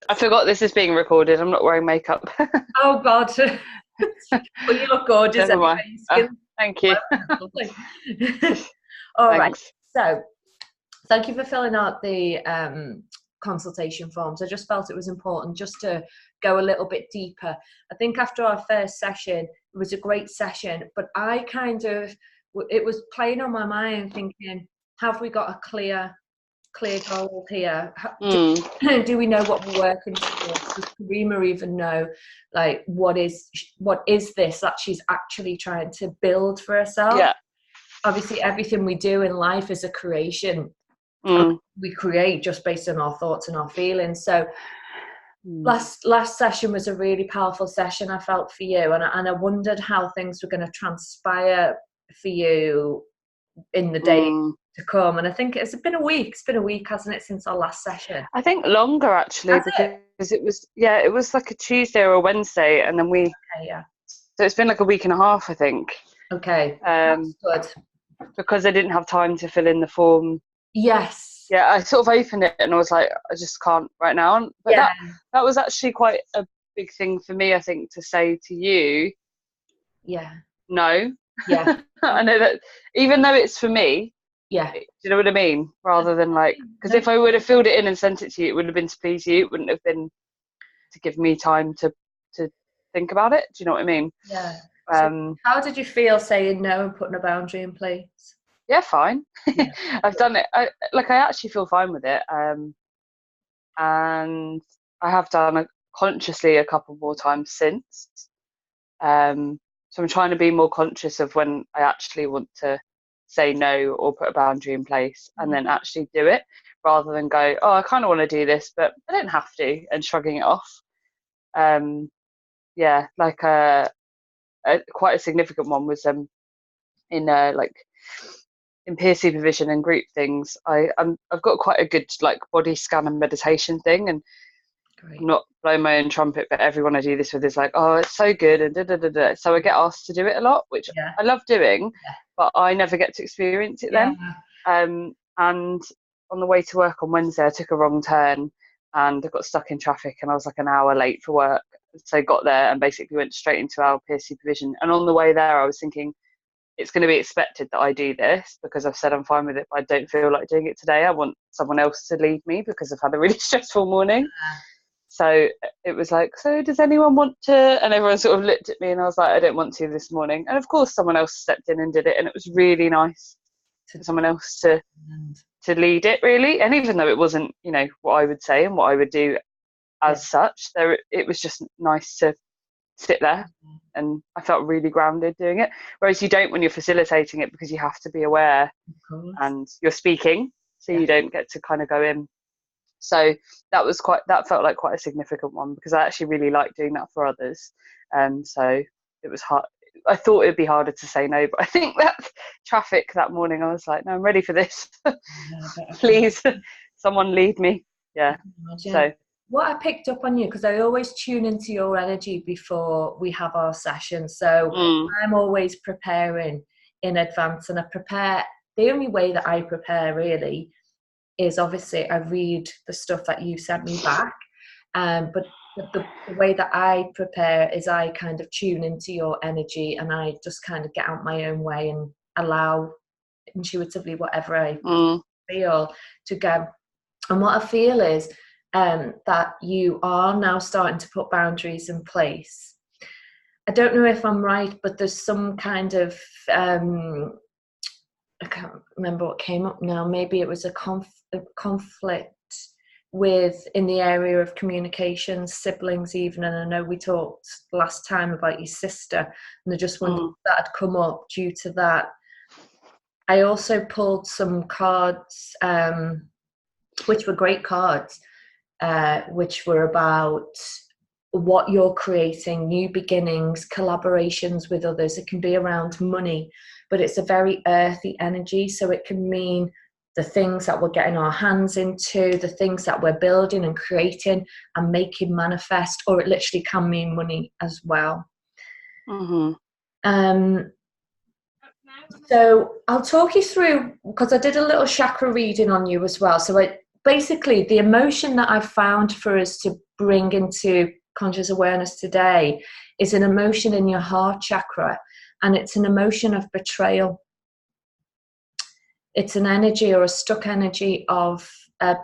I forgot this is being recorded. I'm not wearing makeup. Oh God. Well, you look gorgeous Never anyway. mind. Your skin's Thank you. lovely. All right. Thanks. So, thank you for filling out the consultation forms. I just felt it was important just to go a little bit deeper. I think after our first session, it was a great session, but it was playing on my mind thinking, have we got a clear goal here? Do we know what we're working towards? Does Karima even know, like, what is this that she's actually trying to build for herself? Yeah. Obviously, everything we do in life is a creation. We create just based on our thoughts and our feelings. So last session was a really powerful session, I felt, for you, and I wondered how things were going to transpire for you in the days to come. And I think it's been a week, hasn't it, since our last session? I think longer actually, because it was like a Tuesday or a Wednesday, and then so it's been like a week and a half, I think. Okay. That's good. Because I didn't have time to fill in the form. Yes. Yeah, I sort of opened it and I was like, I just can't right now. But that was actually quite a big thing for me, I think, to say to you. Yeah. No. Yeah. I know that even though it's for me. Yeah. Do you know what I mean? Rather than like, because if I would have filled it in and sent it to you, it would have been to please you. It wouldn't have been to give me time to think about it. Do you know what I mean? Yeah. So how did you feel saying no and putting a boundary in place? Yeah, fine. Yeah. I've done it. I actually feel fine with it. And I have done it consciously a couple more times since. So I'm trying to be more conscious of when I actually want to say no or put a boundary in place, and then actually do it, rather than go, oh, I kind of want to do this, but I don't have to, and shrugging it off. Like quite a significant one was in peer supervision and group things. I've got quite a good like body scan and meditation thing, and I'm not blowing my own trumpet, but everyone I do this with is like, oh, it's so good, and da da da da. So I get asked to do it a lot, which I love doing, but I never get to experience it then. And on the way to work on Wednesday, I took a wrong turn and I got stuck in traffic, and I was like an hour late for work. So I got there and basically went straight into our peer supervision. And on the way there, I was thinking, it's going to be expected that I do this because I've said I'm fine with it, but I don't feel like doing it today. I want someone else to lead me because I've had a really stressful morning. So it was like, so does anyone want to? And everyone sort of looked at me, and I was like, I don't want to this morning. And of course, someone else stepped in and did it, and it was really nice for someone else to lead it, really. And even though it wasn't, what I would say and what I would do as such, it was just nice to sit there, and I felt really grounded doing it. Whereas you don't when you're facilitating it, because you have to be aware and you're speaking, so you don't get to kind of go in. So that felt like quite a significant one, because I actually really like doing that for others. So it was hard. I thought it'd be harder to say no, but I think that traffic that morning, I was like, no, I'm ready for this. Please, someone lead me. Yeah. So what I picked up on you, because I always tune into your energy before we have our session. So I'm always preparing in advance, and I prepare. The only way that I prepare really is obviously I read the stuff that you sent me back. But the way that I prepare is I kind of tune into your energy, and I just kind of get out my own way and allow intuitively whatever I feel to go. And what I feel is that you are now starting to put boundaries in place. I don't know if I'm right, but there's some kind of I can't remember what came up now. Maybe it was a conflict in the area of communication, siblings even. And I know we talked last time about your sister, and I just wondered if that had come up due to that. I also pulled some cards, which were great cards, which were about what you're creating, new beginnings, collaborations with others. It can be around money, but it's a very earthy energy. So it can mean the things that we're getting our hands into, the things that we're building and creating and making manifest, or it literally can mean money as well. So I'll talk you through, because I did a little chakra reading on you as well. So basically the emotion that I've found for us to bring into conscious awareness today is an emotion in your heart chakra, and it's an emotion of betrayal. It's an energy, or a stuck energy of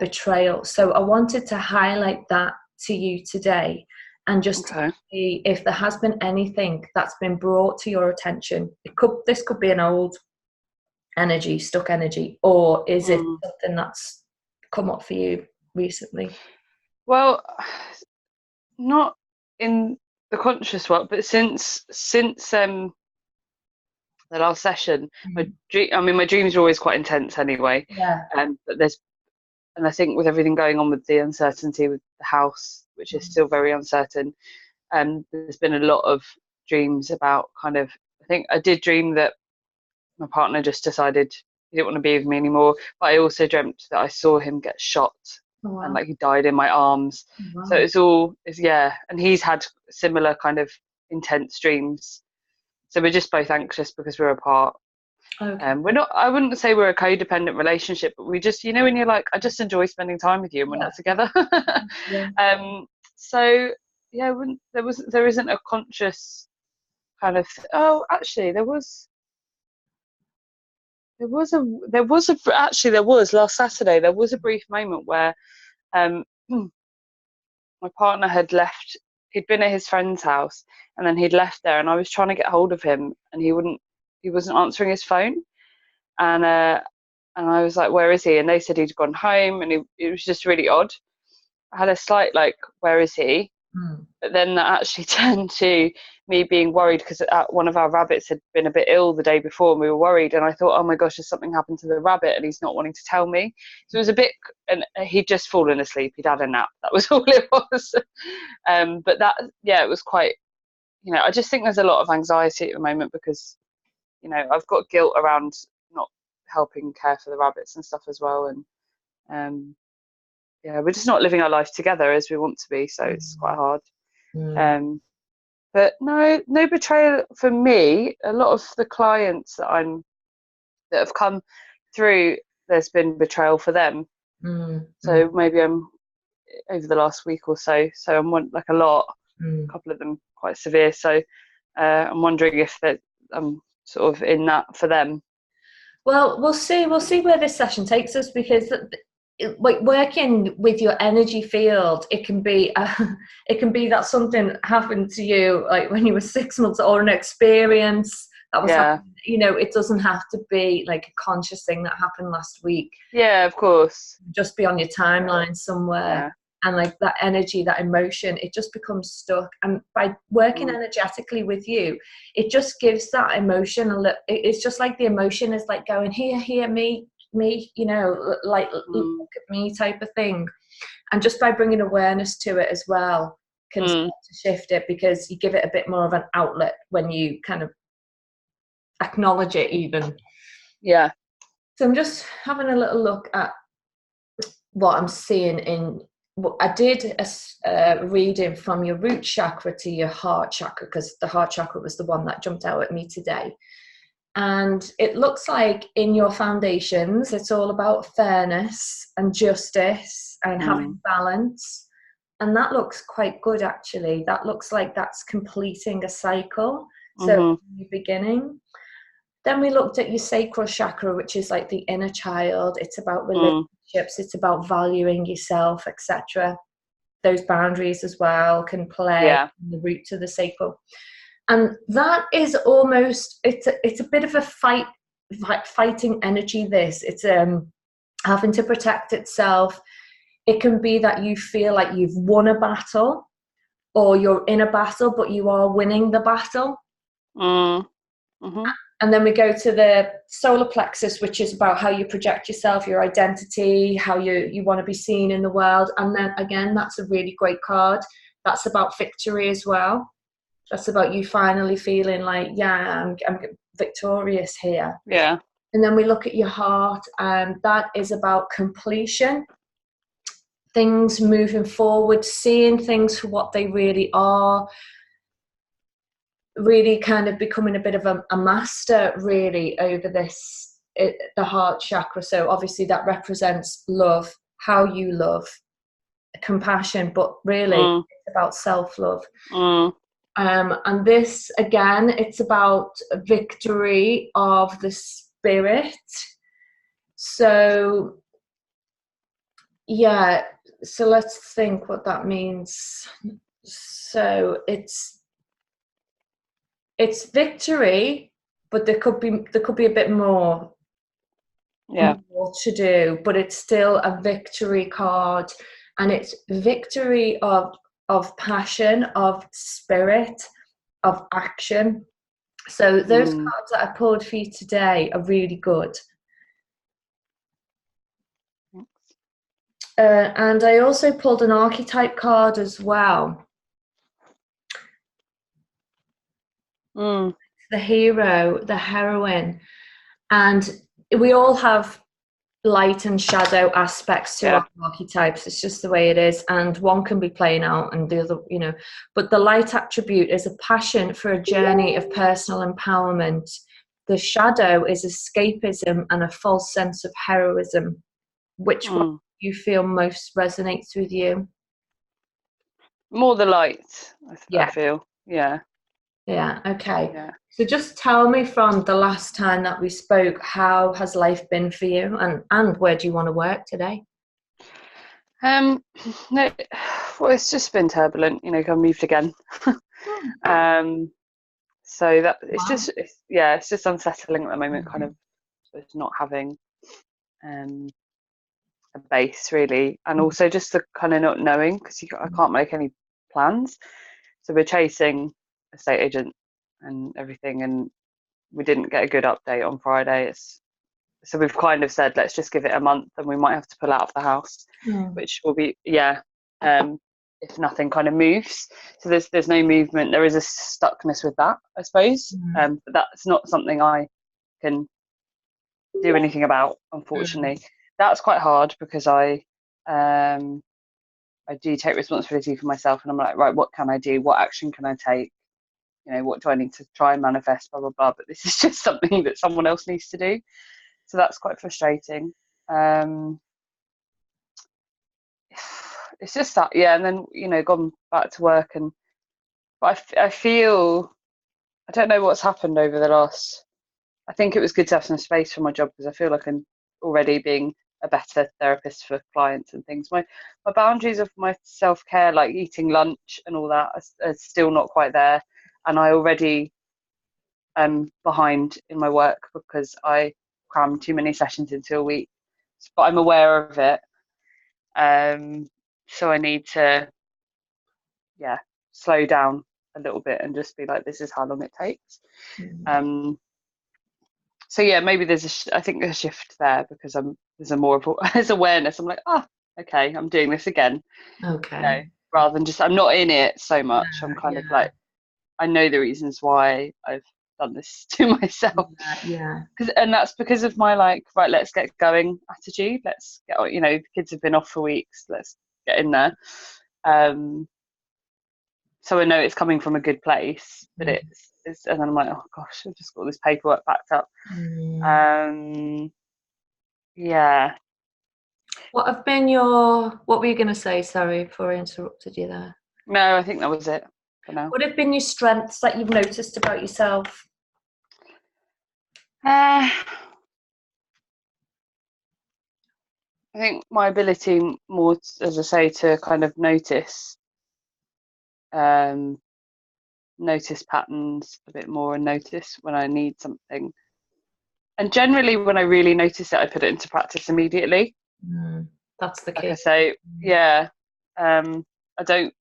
betrayal. So I wanted to highlight that to you today, and just to see if there has been anything that's been brought to your attention. This could be an old energy, stuck energy, or is it something that's come up for you recently? Well, not in the conscious world, but since the last session, my dreams are always quite intense anyway. Yeah. But and I think with everything going on with the uncertainty with the house, which is still very uncertain, there's been a lot of dreams about kind of, I think I did dream that my partner just decided he didn't want to be with me anymore, but I also dreamt that I saw him get shot. Oh, wow. And like he died in my arms. Oh, wow. So and he's had similar kind of intense dreams. So we're just both anxious because we're apart. Okay. We're not, I wouldn't say we're a codependent relationship, but we just, when you're like, I just enjoy spending time with you and we're not together. So yeah, there isn't a conscious kind of, actually there was last Saturday, there was a brief moment where my partner had left. He'd been at his friend's house and then he'd left there, and I was trying to get hold of him and he wasn't answering his phone, and I was like, where is he? And they said he'd gone home, and it was just really odd. I had a slight like, where is he? But then that actually turned to me being worried because one of our rabbits had been a bit ill the day before, and we were worried, and I thought, oh my gosh, has something happened to the rabbit and he's not wanting to tell me? So it was a bit, and he'd just fallen asleep, he'd had a nap, that was all it was. But that, it was quite, I just think there's a lot of anxiety at the moment because I've got guilt around not helping care for the rabbits and stuff as well, and we're just not living our life together as we want to be, so it's quite hard. But no betrayal for me. A lot of the clients that have come through, there's been betrayal for them. So maybe I'm over the last week or so I'm like a lot, a couple of them quite severe, so I'm wondering if I'm sort of in that for them. Well, we'll see where this session takes us, because like working with your energy field, it can be that something happened to you like when you were 6 months, or an experience that was happening. It doesn't have to be like a conscious thing that happened last week. Yeah, of course. Just be on your timeline somewhere. And like that energy, that emotion, it just becomes stuck. And by working energetically with you, it just gives that emotion a little. It's just like the emotion is like going, here, me, like look at me type of thing. And just by bringing awareness to it as well can start to shift it, because you give it a bit more of an outlet when you kind of acknowledge it even. Yeah. So I'm just having a little look at what I'm seeing in. I did a reading from your root chakra to your heart chakra, because the heart chakra was the one that jumped out at me today. And it looks like in your foundations, it's all about fairness and justice and having balance. And that looks quite good, actually. That looks like that's completing a cycle. So the beginning. Then we looked at your sacral chakra, which is like the inner child. It's about relationships. It's about valuing yourself, etc. Those boundaries as well can play in the root to the sacral. And that is almost, it's a bit of a fighting energy. It's having to protect itself. It can be that you feel like you've won a battle, or you're in a battle, but you are winning the battle. And then we go to the solar plexus, which is about how you project yourself, your identity, how you want to be seen in the world. And then again, that's a really great card. That's about victory as well. That's about you finally feeling like, I'm victorious here. Yeah. And then we look at your heart, and that is about completion. Things moving forward, seeing things for what they really are. Really kind of becoming a bit of a master really over the heart chakra. So obviously that represents love, how you love, compassion, but really it's about self-love. And this, again, it's about victory of the spirit. So, yeah, so let's think what that means. So it's victory, but there could be a bit more to do, but it's still a victory card, and it's victory of passion, of spirit, of action. So those cards that I pulled for you today are really good. And I also pulled an archetype card as well. The hero, the heroine, and we all have light and shadow aspects to our archetypes. It's just the way it is, and one can be playing out and the other, but the light attribute is a passion for a journey of personal empowerment. The shadow is escapism and a false sense of heroism. Which one do you feel most resonates with you? More the light, I feel. Yeah, okay. So just tell me, from the last time that we spoke, how has life been for you, and where do you want to work today? No, well, it's just been turbulent, I moved again. So that it's just it's just unsettling at the moment, kind of not having a base really, and also just the kind of not knowing, because I can't make any plans. So we're chasing estate agent and everything, and we didn't get a good update on Friday. So we've kind of said, let's just give it a month, and we might have to pull out of the house, which will be if nothing kind of moves. So there's no movement. There is a stuckness with that, I suppose, but that's not something I can do anything about, unfortunately. That's quite hard, because I do take responsibility for myself, and I'm like, right, what can I do? What action can I take? What do I need to try and manifest, blah, blah, blah. But this is just something that someone else needs to do. So that's quite frustrating. It's just that, and then, gone back to work, but I feel, I don't know what's happened over the last, I think it was good to have some space for my job, because I feel like I'm already being a better therapist for clients and things. My boundaries of my self-care, like eating lunch and all that, are still not quite there, and I already am behind in my work because I cram too many sessions into a week, but I'm aware of it. So I need to slow down a little bit and just be like, this is how long it takes. So maybe I think there's a shift there, because there's awareness. I'm like, okay, I'm doing this again. Okay. Rather than just, I'm not in it so much. I'm kind of like, I know the reasons why I've done this to myself. And that's because of my right, let's get going attitude. Let's get, the kids have been off for weeks. Let's get in there. So I know it's coming from a good place, but it's and then I'm like, oh gosh, I've just got this paperwork backed up. What were you going to say? Sorry before I interrupted you there. No, I think that was it for now. What have been your strengths that you've noticed about yourself? I think my ability more, as I say, to kind of notice patterns a bit more, and notice when I need something. And generally, when I really notice it, I put it into practice immediately. That's the key. Like I say, I don't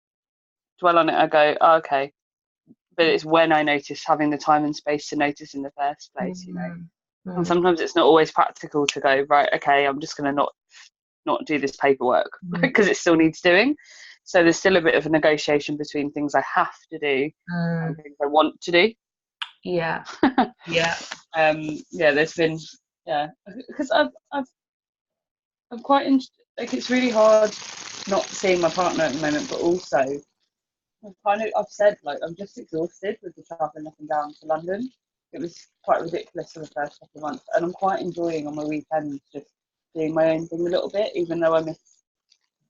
dwell on it. I go, oh, okay. But it's when I notice, having the time and space to notice in the first place, And sometimes it's not always practical to go, right, okay, I'm just going to not do this paperwork because it still needs doing. So there's still a bit of a negotiation between things I have to do and things I want to do. Yeah. There's been, because I'm quite like, it's really hard not seeing my partner at the moment, but also I've said, like, I'm just exhausted with the travelling up and down to London. It was quite ridiculous for the first couple of months, and I'm quite enjoying on my weekends just doing my own thing a little bit, even though I miss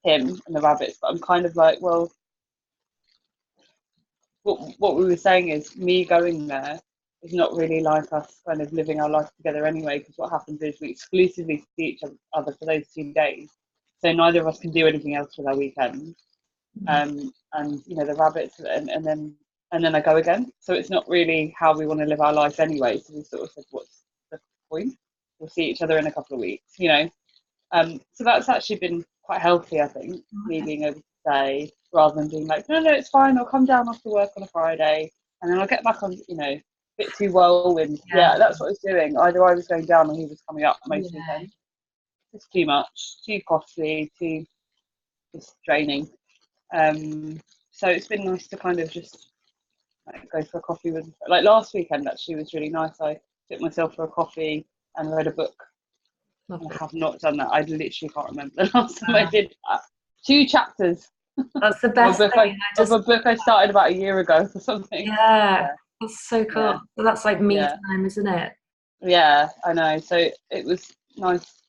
him and the rabbits. But I'm kind of like, well, what we were saying is me going there is not really like us kind of living our life together anyway, because what happens is we exclusively see each other for those 2 days. So neither of us can do anything else with our weekend. And the rabbits, and then I go again. So it's not really how we want to live our life anyway. So we sort of said, what's the point? We'll see each other in a couple of weeks, So that's actually been quite healthy, I think, me being able to say, rather than being like, no, it's fine, I'll come down after work on a Friday and then I'll get back on, a bit too whirlwind. Yeah, that's what I was doing. Either I was going down or he was coming up most weekends. It's too much, too costly, too just draining. So it's been nice to kind of just go for a coffee with, like last weekend actually was really nice. I took myself for a coffee and read a book. I have not done that. I literally can't remember the last time I did that. 2 chapters. That's the best thing. Of a book I started about a year ago or something. Yeah, that's so cool. Yeah. So that's like me time, isn't it? Yeah, I know. So it was nice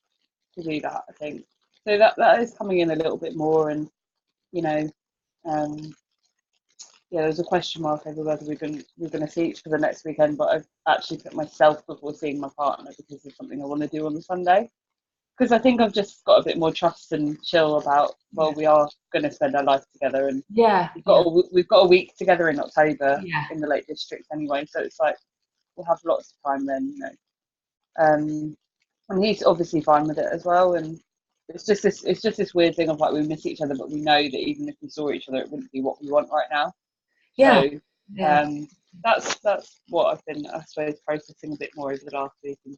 to do that, I think. So that is coming in a little bit more, and there's a question mark over whether we're going to see each for the next weekend. But I've actually put myself before seeing my partner because it's something I want to do on the Sunday. Because I think I've just got a bit more trust and chill about, well, we are going to spend our life together, and we've got a week together in October in the Lake District anyway, so it's like we'll have lots of time then, and he's obviously fine with it as well, and it's just this weird thing of like we miss each other, but we know that even if we saw each other, it wouldn't be what we want right now. That's what I've been, I suppose, processing a bit more over the last week, and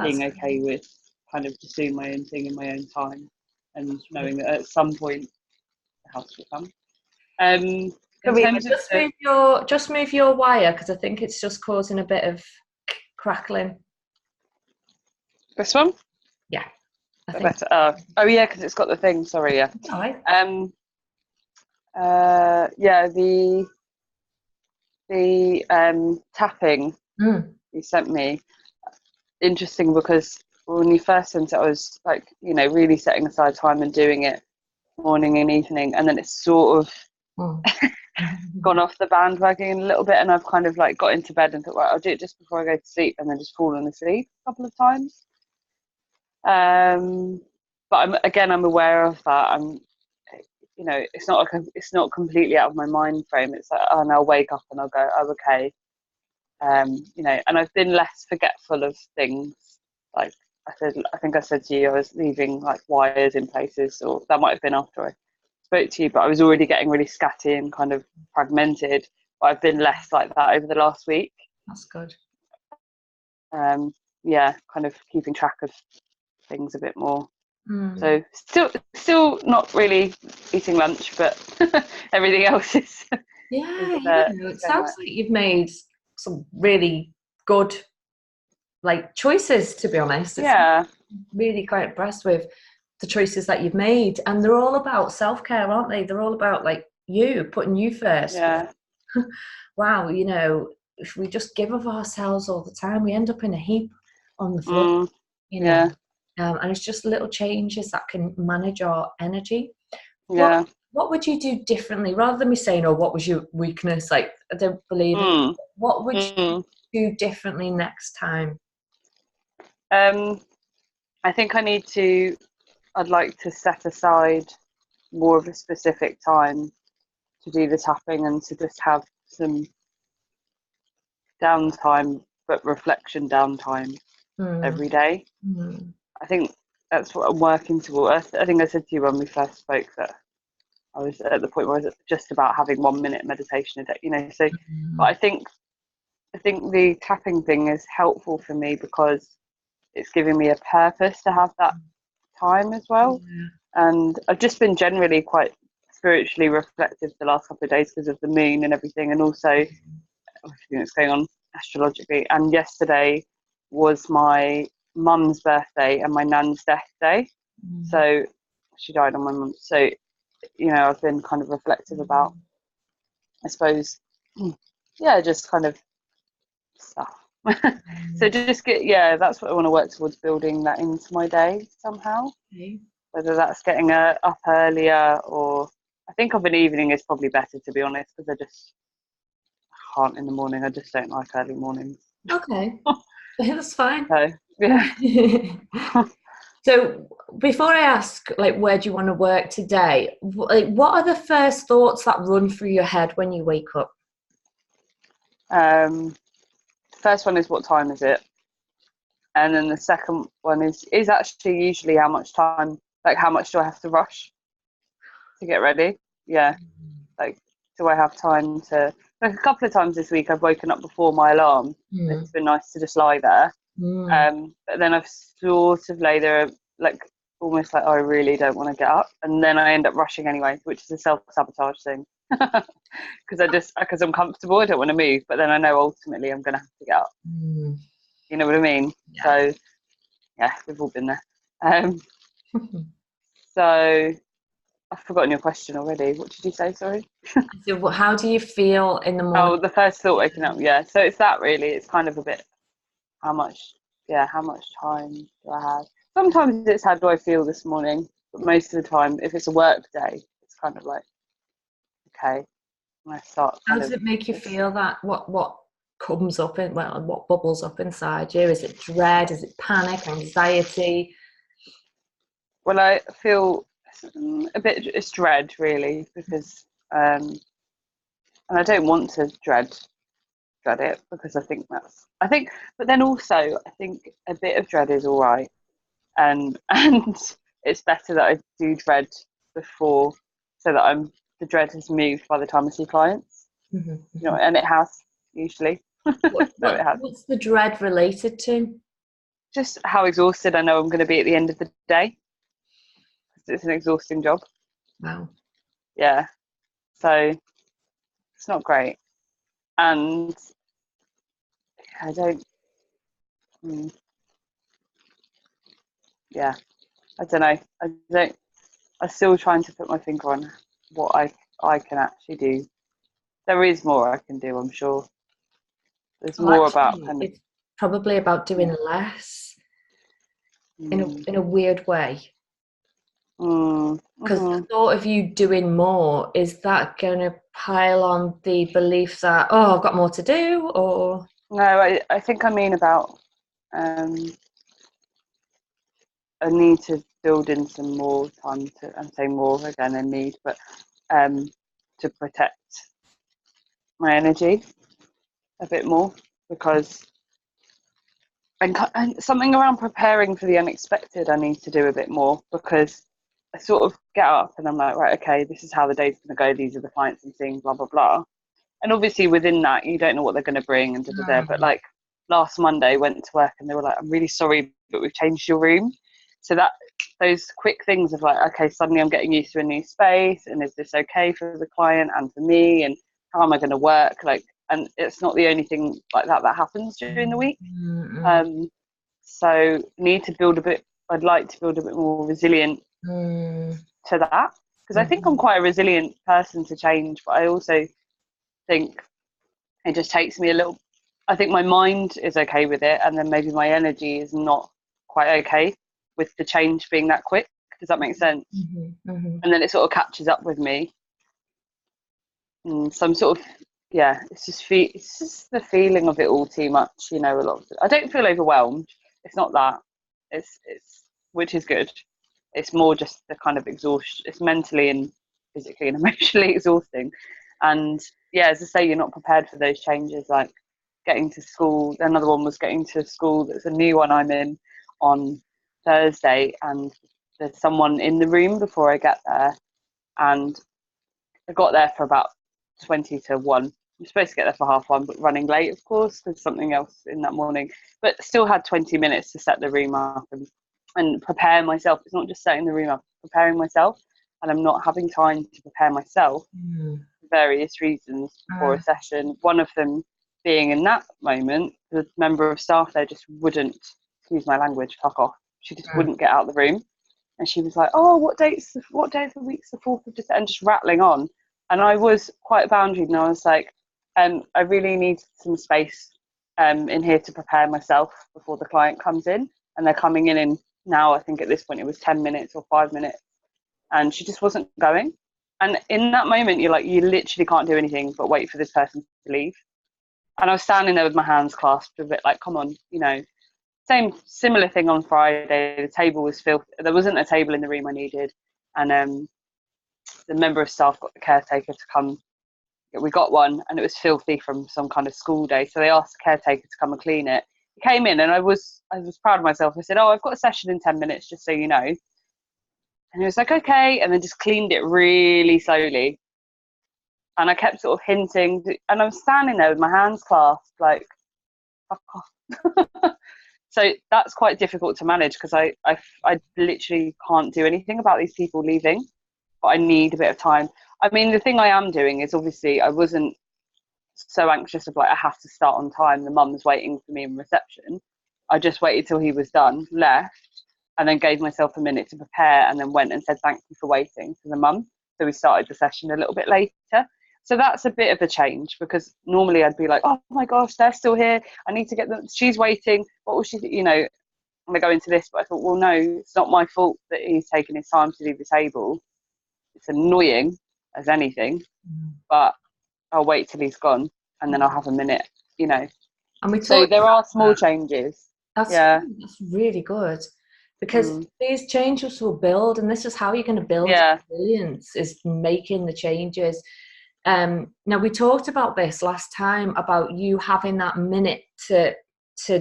being okay with kind of just doing my own thing in my own time, and knowing that at some point the house will come. Just move your wire, because I think it's just causing a bit of crackling. This one? Yeah. I think. Oh yeah, because it's got the thing. Sorry, yeah. The tapping you sent me, interesting, because when you first sent it, I was like, really setting aside time and doing it morning and evening, and then it's sort of gone off the bandwagon a little bit, and I've kind of like got into bed and thought, well, I'll do it just before I go to sleep, and then just fallen asleep a couple of times. But I'm aware of that. It's not completely out of my mind frame. It's like, and I'll wake up and I'll go, oh, okay. And I've been less forgetful of things. Like I think I said to you, I was leaving like wires in places, or that might have been after I spoke to you, but I was already getting really scatty and kind of fragmented. But I've been less like that over the last week. That's good. Kind of keeping track of things a bit more. So still not really eating lunch, but everything else is. It sounds like you've made some really good choices, to be honest. I'm really quite impressed with the choices that you've made, and they're all about self-care, aren't they? They're all about you putting you first. Wow, if we just give of ourselves all the time, we end up in a heap on the floor. And it's just little changes that can manage our energy. What would you do differently, rather than me saying, oh, what was your weakness? I don't believe it. What would you do differently next time? I think I'd like to set aside more of a specific time to do the tapping, and to just have some downtime, but reflection downtime every day. I think that's what I'm working towards. I think I said to you when we first spoke that I was at the point where I was just about having 1 minute meditation a day, so but I think the tapping thing is helpful for me because it's giving me a purpose to have that time as well. And I've just been generally quite spiritually reflective the last couple of days because of the moon and everything, and also everything that's going on astrologically. And yesterday was my mum's birthday and my nan's death day. So she died on my mum. So I've been kind of reflective about, I suppose, just kind of stuff. So just that's what I want to work towards, building that into my day somehow. Okay. Whether that's getting up earlier, or I think of an evening is probably better, to be honest, because I just can't in the morning. I just don't like early mornings. Okay. That's fine. So yeah. So before I ask, like, where do you want to work today? Like, what are the first thoughts that run through your head when you wake up? First one is, what time is it? And then the second one is actually usually how much time, like how much do I have to rush to get ready? Yeah. Like, do I have time to, like, a couple of times this week I've woken up before my alarm, and it's been nice to just lie there. But then I've sort of lay there, like, almost like, oh, I really don't want to get up, and then I end up rushing anyway, which is a self-sabotage thing. Because I'm comfortable, I don't want to move, but then I know ultimately I'm going to have to get up. You know what I mean? Yeah. So yeah, we've all been there. So I've forgotten your question already. What did you say? Sorry. So how do you feel in the morning? Oh, the first thought waking up. Yeah. So it's that, really. It's kind of a bit, how much time do I have? Sometimes it's, how do I feel this morning? But most of the time, if it's a work day, it's kind of like, okay, when I start How kind does of. it make you feel? That what comes up in, well, what bubbles up inside you? Is it dread? Is it panic, anxiety? Well, I feel a bit, it's dread, really, because and I don't want to dread it, because I think, but then also I think a bit of dread is all right, and it's better that I do dread before, so that the dread has moved by the time I see clients. Mm-hmm. You know, and it has usually. No, it has. What's the dread related to? Just how exhausted I know I'm going to be at the end of the day. It's an exhausting job. Wow. Yeah, so it's not great, and I don't. Yeah, I don't know. I don't. I'm still trying to put my finger on what I can actually do. There is more I can do, I'm sure. There's Well, more about actually, kind of, it's probably about doing yeah. less Mm, in a weird way. Because the mm-hmm. thought of you doing more, is that going to pile on the belief that, oh, I've got more to do? Or No, I think I mean about, um, I need to build in some more time to, and say more again, I need, but to protect my energy a bit more, because and something around preparing for the unexpected I need to do a bit more, because I sort of get up and I'm like, right, okay, this is how the day's going to go, these are the clients I'm seeing, blah blah blah, and obviously within that you don't know what they're going to bring and but like last Monday went to work and they were like, I'm really sorry, but we've changed your room. So that, those quick things of like, okay, suddenly I'm getting used to a new space, and is this okay for the client and for me, and how am I going to work, like, and it's not the only thing like that happens during the week. So need to build a bit, I'd like to build a bit more resilient to that, because I think I'm quite a resilient person to change, but I also think it just takes me a little, I think my mind is okay with it, and then maybe my energy is not quite okay with the change being that quick. Does that make sense? And then it sort of catches up with me, and so I'm sort of, yeah, it's just the feeling of it all too much, you know. A lot of it, I don't feel overwhelmed, it's not that, it's which is good. It's more just the kind of exhaustion. It's mentally and physically and emotionally exhausting. And yeah, as I say, you're not prepared for those changes, like getting to school. Another one was getting to school, that's a new one I'm in, on Thursday, and there's someone in the room before I get there, and I got there for about 20 to 1. I'm supposed to get there for 1:30, but running late, of course, because something else in that morning. But still had 20 minutes to set the room up and prepare myself. It's not just setting the room up, preparing myself. And I'm not having time to prepare myself for various reasons for a session. One of them being, in that moment, the member of staff there just wouldn't, excuse my language, fuck off. She just wouldn't get out of the room. And she was like, oh, what day of the week's the 4th of December? And just rattling on. And I was quite boundaried, and I was like, I really need some space. in here to prepare myself before the client comes in, and they're coming in now, I think at this point it was 10 minutes or 5 minutes, and she just wasn't going. And in that moment, you're like, you literally can't do anything but wait for this person to leave. And I was standing there with my hands clasped, a bit like, come on, similar thing on Friday. The table was filthy. There wasn't a table in the room I needed, and the member of staff got the caretaker to come. We got one, and it was filthy from some kind of school day. So they asked the caretaker to come and clean it. He came in, and I was proud of myself. I said, "Oh, I've got a session in 10 minutes, just so you know." And he was like, "Okay," and then just cleaned it really slowly. And I kept sort of hinting, and I'm standing there with my hands clasped, like, fuck off. So that's quite difficult to manage, because I literally can't do anything about these people leaving, but I need a bit of time. I mean, the thing I am doing is, obviously I wasn't so anxious of like, I have to start on time. The mum's waiting for me in reception. I just waited till he was done, left, and then gave myself a minute to prepare, and then went and said thank you for waiting to the mum. So we started the session a little bit later. So that's a bit of a change, because normally I'd be like, oh my gosh, they're still here. I need to get them. She's waiting. What will she do? I'm going to go into this. But I thought, well, no, it's not my fault that he's taking his time to leave the table. It's annoying as anything, but I'll wait till he's gone, and then I'll have a minute, And so there are small changes. That's really good, because these changes will build, and this is how you're going to build resilience, is making the changes. Now, we talked about this last time, about you having that minute to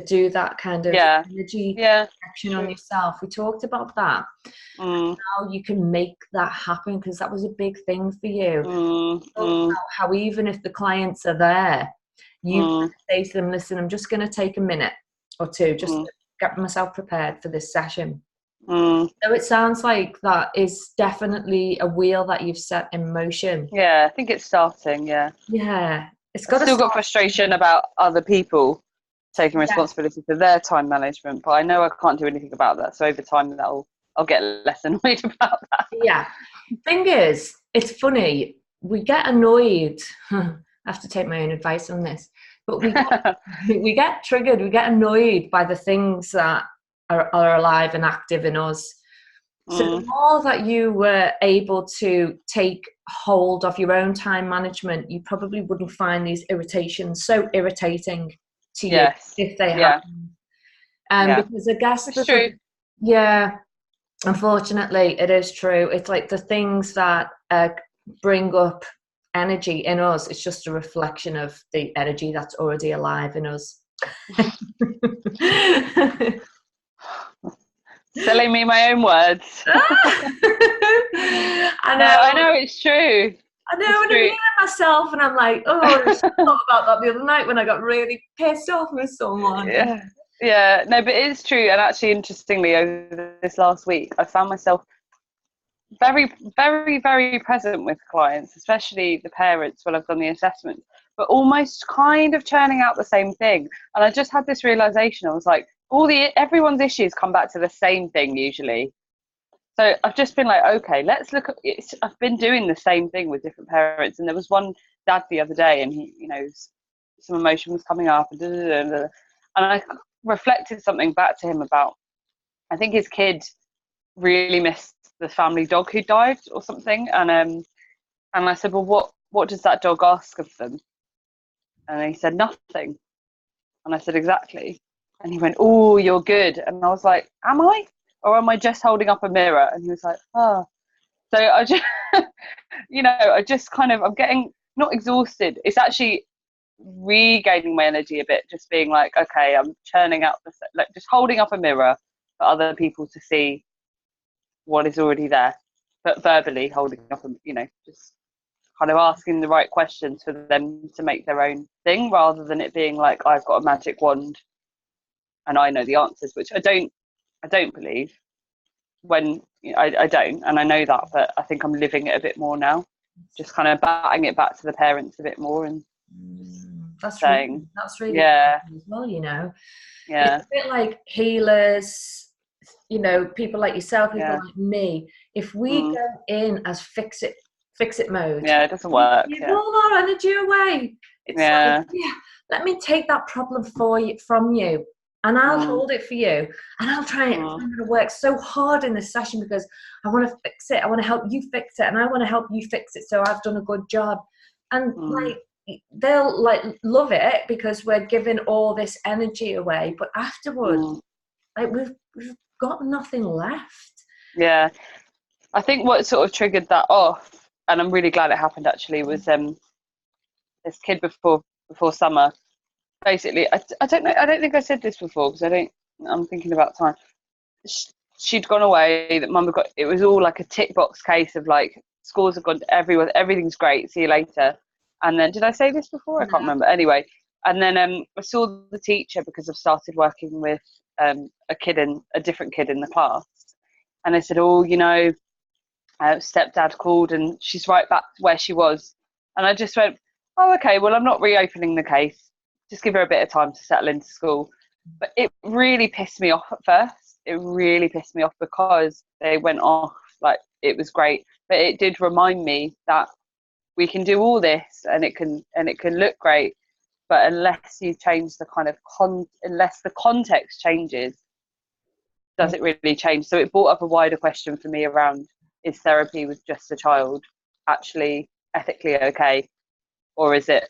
do that kind of energy action on yourself. We talked about that. How you can make that happen, because that was a big thing for you. How even if the clients are there, you say to them, listen, I'm just going to take a minute or two just to get myself prepared for this session. So it sounds like that is definitely a wheel that you've set in motion. Yeah, I think it's starting. Yeah, it's got still got frustration about other people taking responsibility for their time management, but I know I can't do anything about that. So over time, I'll get less annoyed about that. Yeah, thing is, it's funny, we get annoyed. I have to take my own advice on this, but we get triggered, we get annoyed by the things that are alive and active in us. So the more that you were able to take hold of your own time management, you probably wouldn't find these irritations so irritating to you if they happen. Because I guess it's true. Unfortunately, it is true. It's like the things that bring up energy in us, it's just a reflection of the energy that's already alive in us. Selling me my own words. I know it's true. I know, and I'm hearing myself, and I'm like, oh, I thought about that the other night when I got really pissed off with someone. Yeah, no, but it is true. And actually, interestingly, over this last week, I found myself very, very, very present with clients, especially the parents when I've done the assessment, but almost kind of churning out the same thing. And I just had this realization. I was like, everyone's issues come back to the same thing usually. So I've just been like, okay, let's look at it. I've been doing the same thing with different parents. And there was one dad the other day, and he, some emotion was coming up, and I reflected something back to him about, I think his kid really missed the family dog who died or something. And I said, well, what does that dog ask of them? And he said, nothing. And I said, exactly. And he went, oh, you're good. And I was like, am I? Or am I just holding up a mirror? And he was like, oh. So I just, I just kind of, I'm getting not exhausted. It's actually regaining my energy a bit, just being like, okay, I'm churning out just holding up a mirror for other people to see what is already there, but verbally holding up, just kind of asking the right questions for them to make their own thing, rather than it being like, I've got a magic wand and I know the answers, which I don't believe. When I don't, and I know that, but I think I'm living it a bit more now, just kind of batting it back to the parents a bit more, and that's saying really as well, it's a bit like healers, people like yourself, people like me. If we go in as fix it mode, it doesn't work. Give all our energy away. It's like, let me take that problem from you, and I'll hold it for you, and I'll try it. I'm going to work so hard in this session because I want to fix it. I want to help you fix it, and I want to help you fix it, so I've done a good job. And like, they'll like love it because we're giving all this energy away, but afterwards, like we've got nothing left. Yeah, I think what sort of triggered that off, and I'm really glad it happened actually, was this kid before summer. Basically, I don't know. I don't think I said this before because I'm thinking about time. She'd gone away. That mum had got. It was all like a tick box case of like schools have gone everywhere. Everything's great. See you later. And then did I say this before? I can't remember. Anyway, and then I saw the teacher because I've started working with a different kid in the class, and I said, oh, stepdad called and she's right back where she was. And I just went, oh, okay, well, I'm not reopening the case. Just give her a bit of time to settle into school. But it really pissed me off at first. It really pissed me off because they went off, like, it was great. But it did remind me that we can do all this and it can look great. But unless you change the kind of unless the context changes, does it really change? So it brought up a wider question for me around, is therapy with just a child actually ethically okay, or is it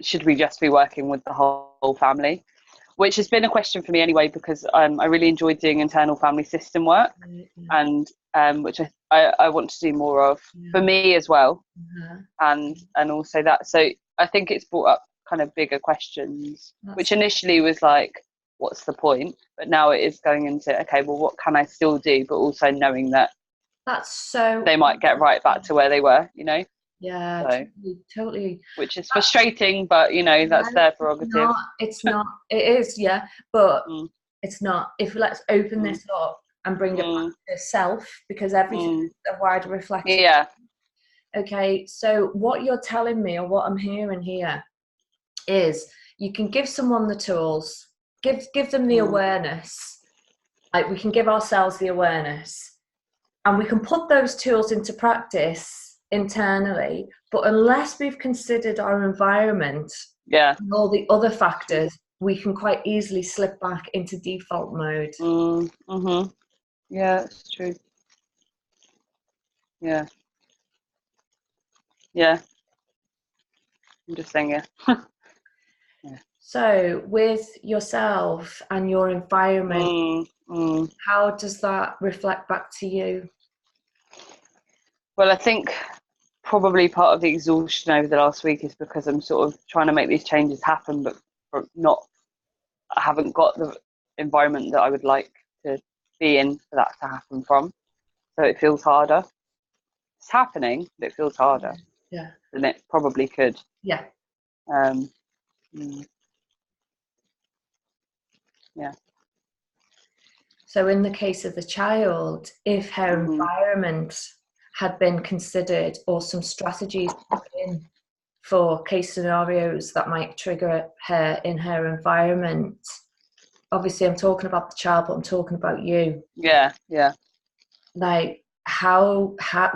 should we just be working with the whole family, which has been a question for me anyway, because I really enjoyed doing internal family system work, and which I want to do more of for me as well, and also that. So I think it's brought up kind of bigger questions, which initially was like, what's the point? But now it is going into, okay, well, what can I still do? But also knowing that they might get right back to where they were, Yeah, so, totally. Which is frustrating, but that's their prerogative. It's not. It is, yeah, but it's not. If let's open this up and bring it back to self, because everything is a wider reflection. Yeah. Okay, so what you're telling me, or what I'm hearing here, is you can give someone the tools, give them the awareness. Like, we can give ourselves the awareness, and we can put those tools into practice internally, but unless we've considered our environment and all the other factors, we can quite easily slip back into default mode. Yeah, it's true. Yeah, I'm just saying, yeah. So with yourself and your environment, how does that reflect back to you? Well, I think probably part of the exhaustion over the last week is because I'm sort of trying to make these changes happen, but I haven't got the environment that I would like to be in for that to happen from. So it feels harder. It's happening, but it feels harder. Yeah. Than it probably could. Yeah. Yeah. So in the case of the child, if her environment had been considered, or some strategies put in for case scenarios that might trigger her in her environment, obviously I'm talking about the child, but I'm talking about you. Yeah. Like,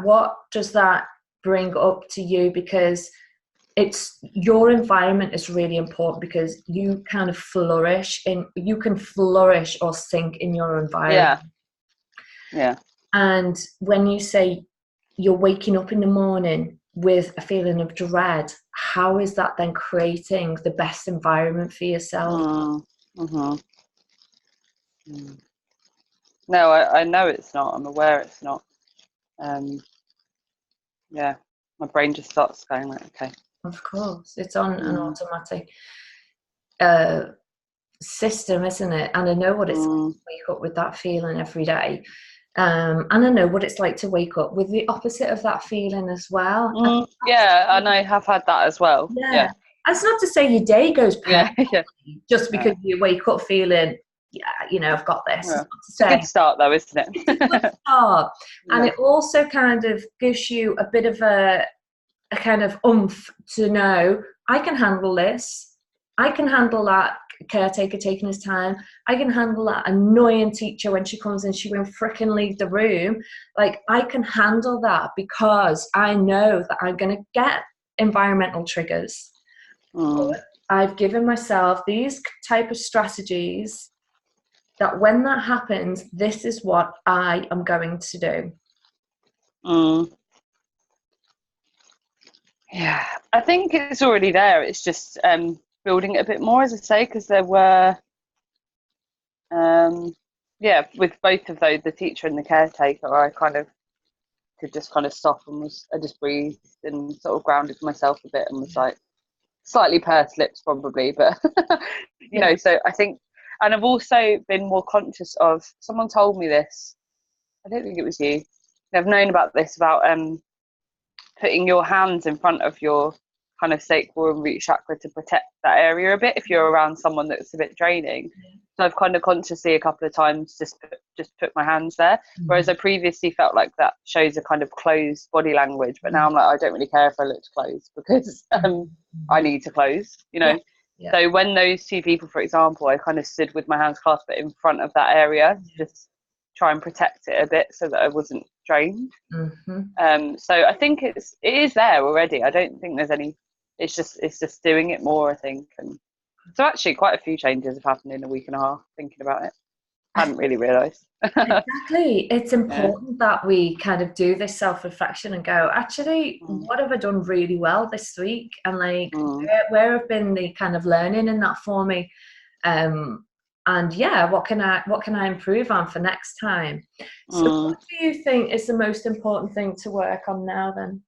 what does that bring up to you? Because your environment is really important, because you kind of you can flourish or sink in your environment. Yeah. And when you say you're waking up in the morning with a feeling of dread, how is that then creating the best environment for yourself? No, I know it's not. I'm aware it's not. Yeah, my brain just starts going like, okay. Of course, it's on an automatic system, isn't it? And I know what it's like to wake up with that feeling every day. And I know what it's like to wake up with the opposite of that feeling as well. And I have had that as well. Yeah. That's not to say your day goes perfectly just because you wake up feeling, I've got this. Yeah. It's a good start though, isn't it? It's a good start. And it also kind of gives you a bit of a kind of oomph to know, I can handle this. I can handle that caretaker taking his time. I can handle that annoying teacher when she comes in, she won't fricking leave the room. Like, I can handle that because I know that I'm going to get environmental triggers. But I've given myself these type of strategies that when that happens, this is what I am going to do. Yeah, I think it's already there. It's just building it a bit more, as I say, because there were, with both of those, the teacher and the caretaker, I kind of could just kind of stop and I just breathed and sort of grounded myself a bit and was like slightly pursed lips probably, but you know, so I think, and I've also been more conscious of, someone told me this, I don't think it was you, I've known about this, about putting your hands in front of your kind of sacral and root chakra to protect that area a bit if you're around someone that's a bit draining. So I've kind of consciously a couple of times just put my hands there, whereas I previously felt like that shows a kind of closed body language, but now I'm like, I don't really care if I look closed because I need to close, you know. So when those two people, for example, I kind of stood with my hands clasped in front of that area to just try and protect it a bit so that I wasn't drained. So I think it is there already. I don't think there's any, it's just doing it more, I think. And so actually quite a few changes have happened in a week and a half thinking about it. I hadn't really realised. Exactly. It's important that we kind of do this self-reflection and go, actually, what have I done really well this week? And like, where have been the kind of learning in that for me? And what can I improve on for next time? So what do you think is the most important thing to work on now then?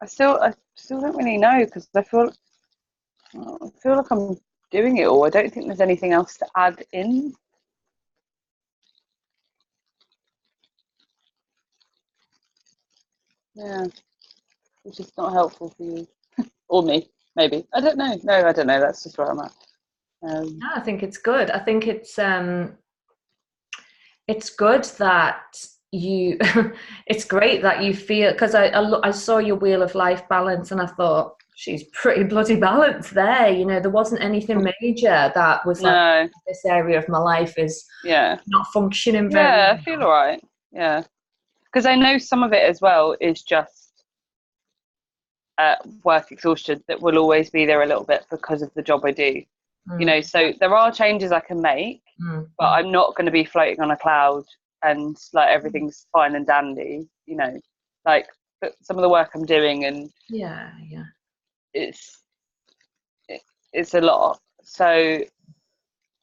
I still don't really know, because I feel like I'm doing it all. I don't think there's anything else to add in. Yeah, which is not helpful for you or me, maybe. I don't know. No, I don't know. That's just where I'm at. No, I think it's good. I think it's good that you it's great that you feel, because I saw your wheel of life balance and I thought, she's pretty bloody balanced there, you know. There wasn't anything major that was like, this area of my life is not functioning very well. I feel all right. Yeah, because I know some of it as well is just work exhaustion that will always be there a little bit because of the job I do. You know, so there are changes I can make, but I'm not going to be floating on a cloud and like everything's fine and dandy, you know, like some of the work I'm doing, and it's a lot. So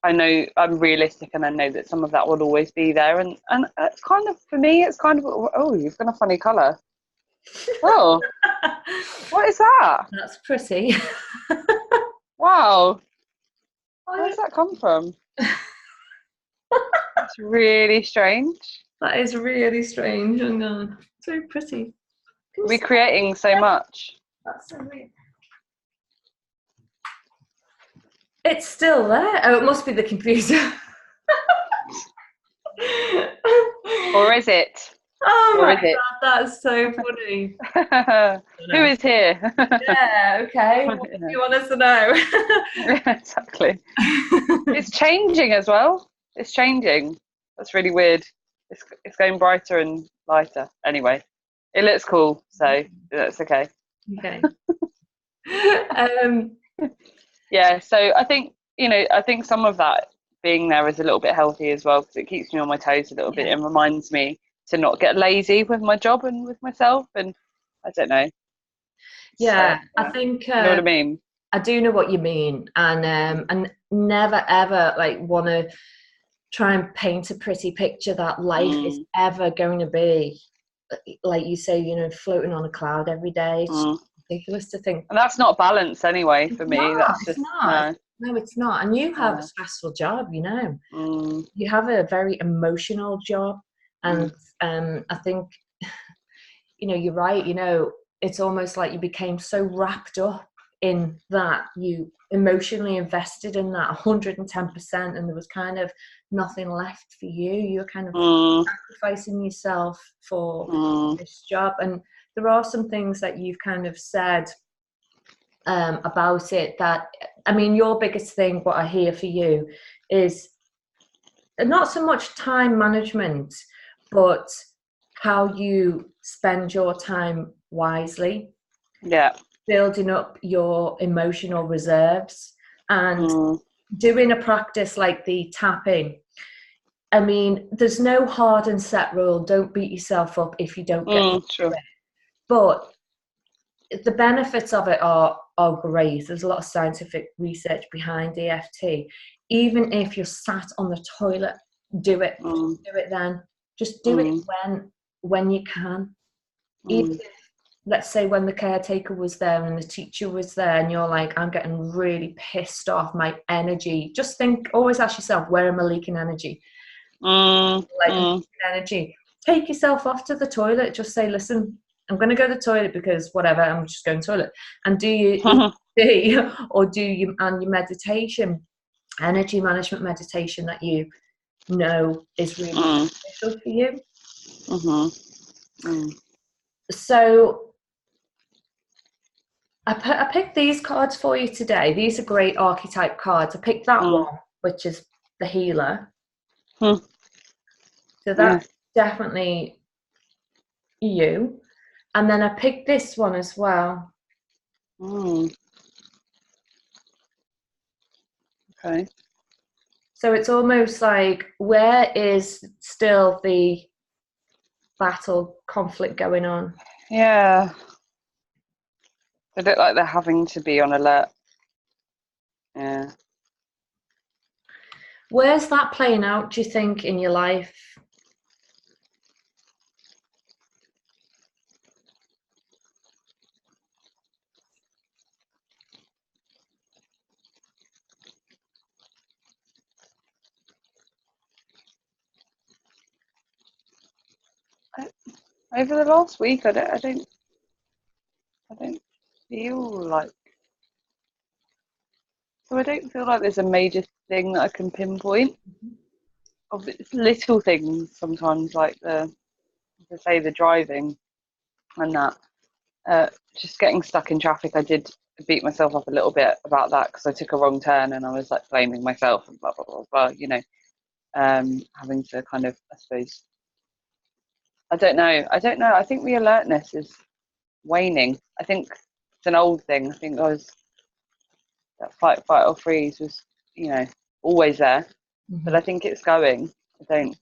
I know I'm realistic, and I know that some of that will always be there, and it's kind of, for me, it's kind of, oh, you've got a funny colour. Oh, what is that? That's pretty. Wow. Where's that come from? That's really strange. That is really strange. Hang on. So pretty. We're creating so much. That's so weird. It's still there. Oh, it must be the computer. Or is it? Oh my God, that's so funny. Who is here? Yeah, okay. What do you want us to know? Exactly. It's changing as well. It's changing. That's really weird. It's going brighter and lighter. Anyway, it looks cool, so that's okay. Okay. Yeah, so I think, you know, I think some of that being there is a little bit healthy as well, because it keeps me on my toes a little bit and reminds me to not get lazy with my job and with myself, and I don't know. Yeah, so, I think you know what I mean. I do know what you mean, and never ever like want to try and paint a pretty picture that life is ever going to be, like you say, you know, floating on a cloud every day. It's ridiculous to think. And that's not balance anyway for me. That's just not. No, it's not. And you have a stressful job, you know. You have a very emotional job, and I think, you know, you're right. You know, it's almost like you became so wrapped up in that, you emotionally invested in that 110%, and there was kind of nothing left for you. You're kind of sacrificing yourself for this job. And there are some things that you've kind of said about it that, I mean, your biggest thing, what I hear for you, is not so much time management, but how you spend your time wisely, building up your emotional reserves, and doing a practice like the tapping. I mean, there's no hard and set rule. Don't beat yourself up if you don't get sure. it. But the benefits of it are great. There's a lot of scientific research behind EFT. Even if you're sat on the toilet, do it. Do it then. Just do it when you can. Even if, let's say, when the caretaker was there and the teacher was there, and you're like, I'm getting really pissed off, my energy. Just think, always ask yourself, where am I leaking energy? Energy. Take yourself off to the toilet. Just say, listen, I'm going to go to the toilet because whatever, I'm just going to the toilet. And do you EFT or do you and your meditation, energy management meditation that you know is really beneficial for you. So I picked these cards for you today. These are great archetype cards. I picked that one, which is the healer. So that's definitely you. And then I picked this one as well. Okay. So it's almost like, where is still the battle, conflict going on? Yeah. They look like they're having to be on alert. Yeah. Where's that playing out, do you think, in your life? Over the last week, I don't feel like. So I don't feel like there's a major thing that I can pinpoint. Of little things sometimes, like the driving and that. Just getting stuck in traffic. I did beat myself up a little bit about that because I took a wrong turn and I was like blaming myself and blah blah blah blah. You know, having to kind of, I suppose. I don't know. I think the alertness is waning. I think it's an old thing. I think that fight or freeze was, always there. But I think it's going. I don't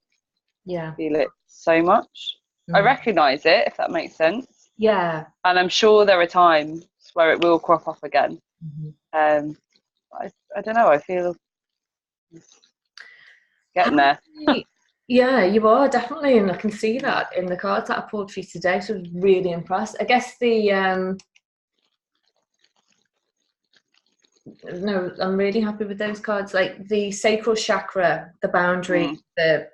feel it so much. I recognise it, if that makes sense. Yeah. And I'm sure there are times where it will crop up again. I don't know. I feel getting there. Yeah, you are definitely, and I can see that in the cards that I pulled for you today. So I was really impressed. I guess no, I'm really happy with those cards. Like the sacral chakra, the boundary, the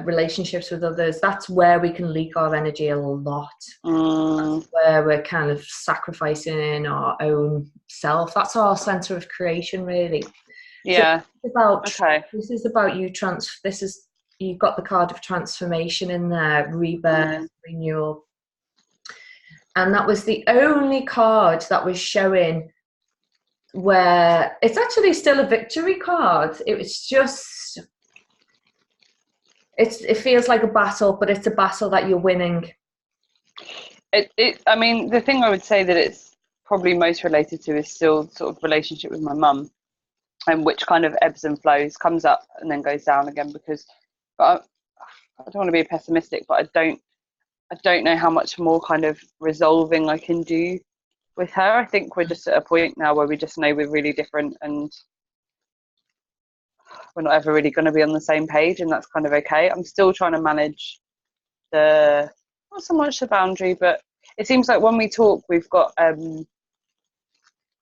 relationships with others. That's where we can leak our energy a lot. That's where we're kind of sacrificing our own self. That's our center of creation, really. Yeah. So this is about you. You've got the card of transformation in there, rebirth, renewal. And that was the only card that was showing where it's actually still a victory card. It was just, it feels like a battle, but it's a battle that you're winning. I mean, the thing I would say that it's probably most related to is still sort of relationship with my mum, and which kind of ebbs and flows, comes up and then goes down again, because I don't want to be pessimistic, but I don't know how much more kind of resolving I can do with her. I think we're just at a point now where we just know we're really different and we're not ever really going to be on the same page, and that's kind of okay. I'm still trying to manage not so much the boundary, but it seems like when we talk, we've got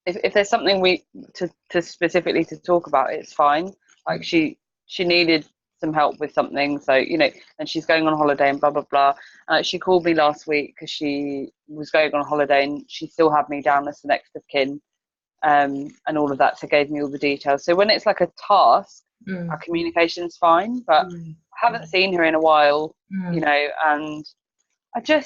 if there's something we to specifically to talk about, it's fine. Like she needed some help with something, so and she's going on holiday and blah blah blah. She called me last week because she was going on holiday and she still had me down as the next of kin, and all of that, so gave me all the details. So when it's like a task, our communication's fine, but I haven't seen her in a while, and I do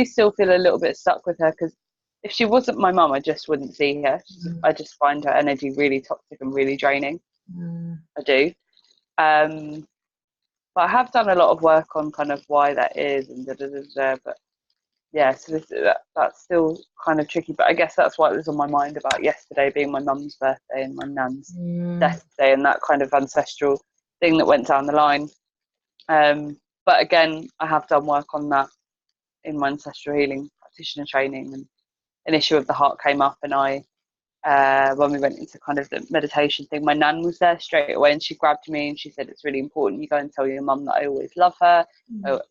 still feel a little bit stuck with her, because if she wasn't my mum, I just wouldn't see her. I just find her energy really toxic and really draining. I do. But I have done a lot of work on kind of why that is and da da da da. But yeah, so that's still kind of tricky. But I guess that's why it was on my mind about yesterday being my mum's birthday and my nan's death day, and that kind of ancestral thing that went down the line. But again, I have done work on that in my ancestral healing practitioner training, and an issue of the heart came up, and when we went into kind of the meditation thing, my nan was there straight away, and she grabbed me and she said, "It's really important you go and tell your mum that I always love her,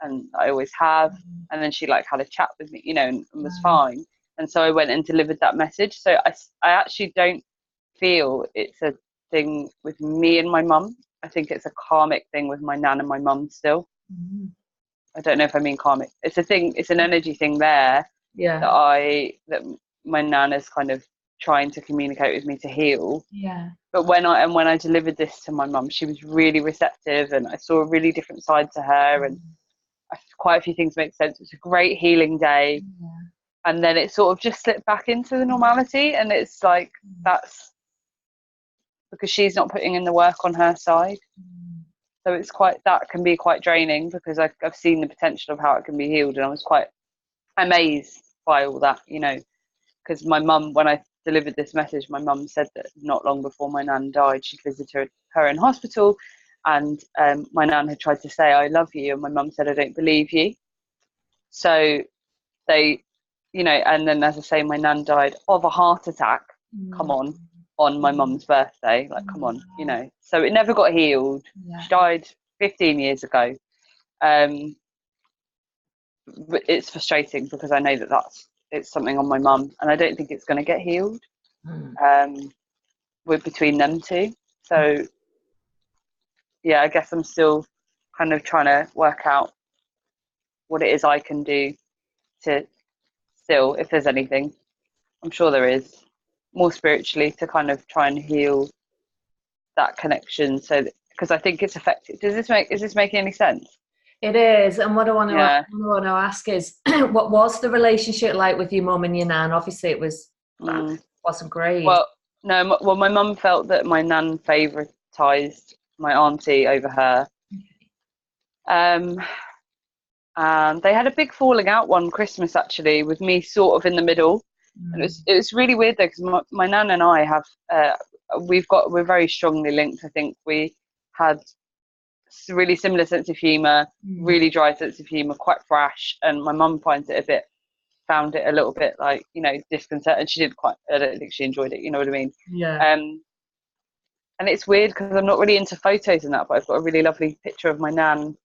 and I always have." And then she like had a chat with me, you know, and was fine. And so I went and delivered that message. So I actually don't feel it's a thing with me and my mum. I think it's a karmic thing with my nan and my mum still. I don't know if I mean karmic. It's a thing. It's an energy thing there. Yeah. That my nan is kind of trying to communicate with me to heal. Yeah. But when I delivered this to my mum, she was really receptive, and I saw a really different side to her, and quite a few things make sense. It was a great healing day. Yeah. And then it sort of just slipped back into the normality, and it's like that's because she's not putting in the work on her side. So it's that can be quite draining, because I've seen the potential of how it can be healed, and I was quite amazed by all that, you know, because my mum, when I delivered this message, my mum said that not long before my nan died, she visited her in hospital, and my nan had tried to say, "I love you," and my mum said, "I don't believe you." So they, you know, and then as I say, my nan died of a heart attack. Come on my mum's birthday, like come on, you know. So it never got healed. She died 15 years ago. But it's frustrating because I know that it's something on my mum, and I don't think it's going to get healed with between them two. So yeah, I guess I'm still kind of trying to work out what it is I can do to still, if there's anything, I'm sure there is, more spiritually, to kind of try and heal that connection. So because I think it's effective. Is this making any sense? It is. And what I want to ask is, what was the relationship like with your mum and your nan? Obviously it wasn't great. Well, no, my mum felt that my nan favoritised my auntie over her. And they had a big falling out one Christmas, actually, with me sort of in the middle. And it was really weird though, because my nan and I have we're very strongly linked. I think we had really similar sense of humour, really dry sense of humour, quite brash, and my mum found it a little bit like, you know, disconcerting. She didn't quite, I don't think she enjoyed it, you know what I mean? Yeah. And it's weird because I'm not really into photos and that, but I've got a really lovely picture of my nan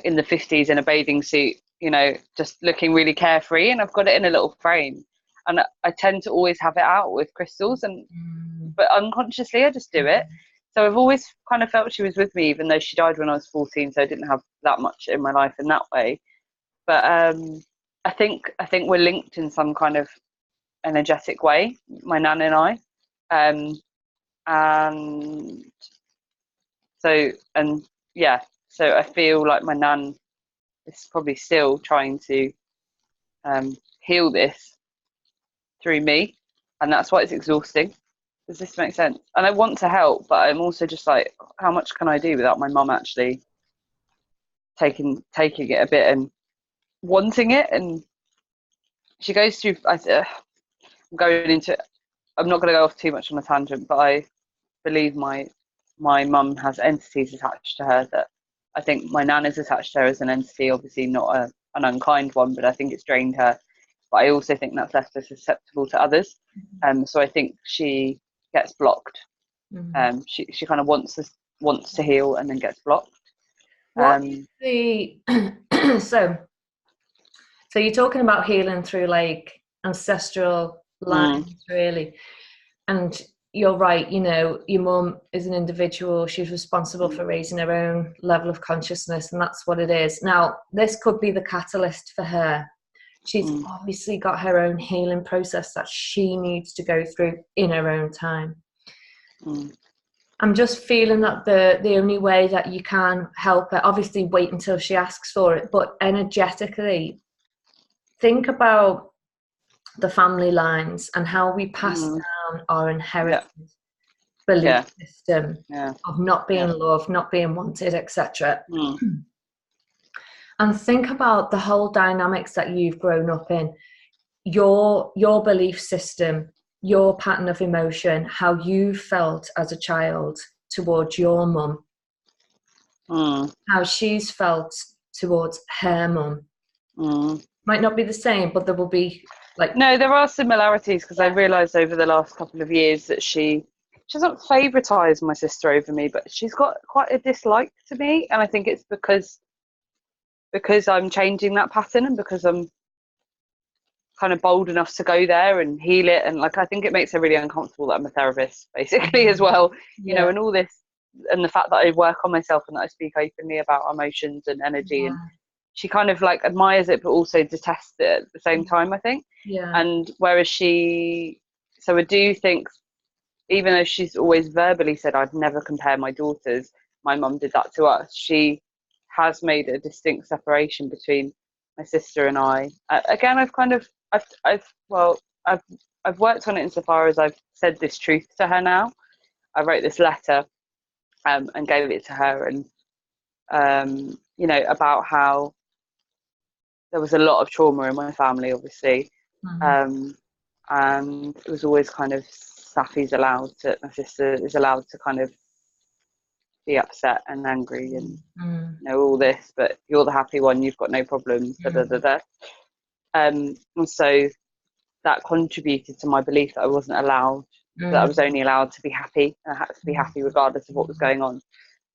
in the 50s in a bathing suit, you know, just looking really carefree, and I've got it in a little frame. And I tend to always have it out with crystals, but unconsciously I just do it. So I've always kind of felt she was with me, even though she died when I was 14, so I didn't have that much in my life in that way. But I think we're linked in some kind of energetic way, my nan and I. And so, so I feel like my nan is probably still trying to heal this through me, and that's why it's exhausting. Does this make sense? And I want to help, but I'm also just like, how much can I do without my mum actually taking it a bit and wanting it? And she goes through. I'm going into. I'm not going to go off too much on a tangent, but I believe my mum has entities attached to her that I think my nan is attached to her as an entity, obviously not an unkind one, but I think it's drained her. But I also think that's left her susceptible to others. So I think she gets blocked. She kind of wants to heal and then gets blocked. What the so you're talking about healing through like ancestral lines, really, and you're right, you know, your mum is an individual, she's responsible for raising her own level of consciousness, and that's what it is. Now this could be the catalyst for her. She's obviously got her own healing process that she needs to go through in her own time. I'm just feeling that the only way that you can help her, obviously wait until she asks for it, but energetically think about the family lines and how we pass down our inheritance. belief Yeah. system Yeah. of not being Yeah. loved, not being wanted, etc. Mm. And think about the whole dynamics that you've grown up in, your belief system, your pattern of emotion, how you felt as a child towards your mum, how she's felt towards her mum. Might not be the same, but there will be like... No, there are similarities, because I Yeah. realised over the last couple of years that she doesn't favouritize my sister over me, but she's got quite a dislike to me, and I think it's because I'm changing that pattern, and because I'm kind of bold enough to go there and heal it. And like, I think it makes her really uncomfortable that I'm a therapist, basically, as well, Yeah. and all this, and the fact that I work on myself and that I speak openly about emotions and energy. Yeah. And she kind of like admires it, but also detests it at the same time, I think. Yeah. And whereas so I do think, even though she's always verbally said I'd never compare my daughters, my mum did that to us, she has made a distinct separation between my sister and I. Again, I've worked on it insofar as I've said this truth to her now. I wrote this letter and gave it to her, and about how there was a lot of trauma in my family, obviously. And it was always kind of, my sister is allowed to kind of be upset and angry and all this, but you're the happy one, you've got no problems, da da da da. And so that contributed to my belief that I wasn't allowed, that I was only allowed to be happy, and I had to be happy regardless of what was going on.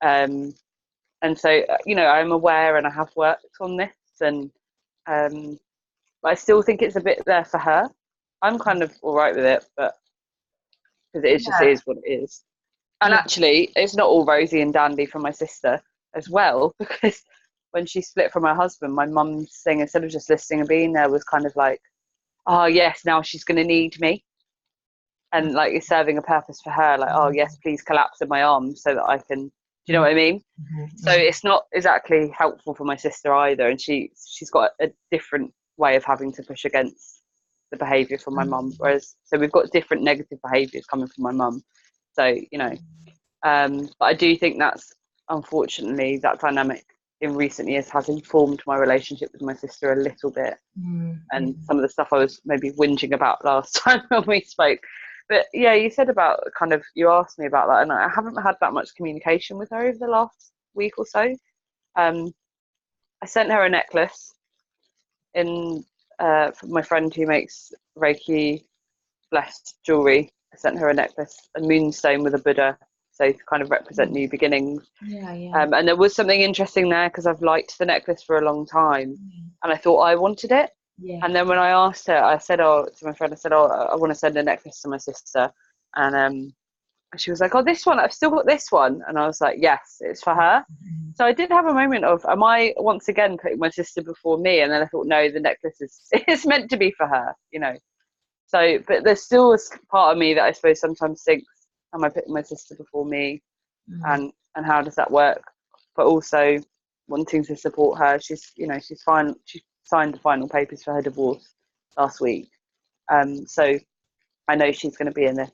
And so, I'm aware, and I have worked on this, and but I still think it's a bit there for her. I'm kind of all right with it, but because it just is what it is. And actually, it's not all rosy and dandy for my sister as well, because when she split from her husband, my mum's thing, instead of just listening and being there, was kind of like, oh yes, now she's going to need me, and like it's serving a purpose for her, like, oh yes, please collapse in my arms so that I can, do you know what I mean? So it's not exactly helpful for my sister either, and she's got a different way of having to push against the behaviour from my mum, whereas, so we've got different negative behaviours coming from my mum. So but I do think that's, unfortunately, that dynamic in recent years has informed my relationship with my sister a little bit, and some of the stuff I was maybe whinging about last time when we spoke. But yeah, you said about kind of, you asked me about that, and I haven't had that much communication with her over the last week or so. I sent her a necklace from my friend who makes Reiki blessed jewelry. I sent her a necklace, a moonstone with a Buddha, so to kind of represent new beginnings. And there was something interesting there, because I've liked the necklace for a long time, and I thought I wanted it. And then when I asked her, I said, to my friend, I said, I want to send a necklace to my sister. And she was like, oh, this one, I've still got this one. And I was like, yes, it's for her. So I did have a moment of, am I once again putting my sister before me? And then I thought, no, the necklace it's meant to be for her, So, but there's still a part of me that I suppose sometimes thinks, am I putting my sister before me? And how does that work? But also wanting to support her. She's fine. She signed the final papers for her divorce last week. So I know she's going to be in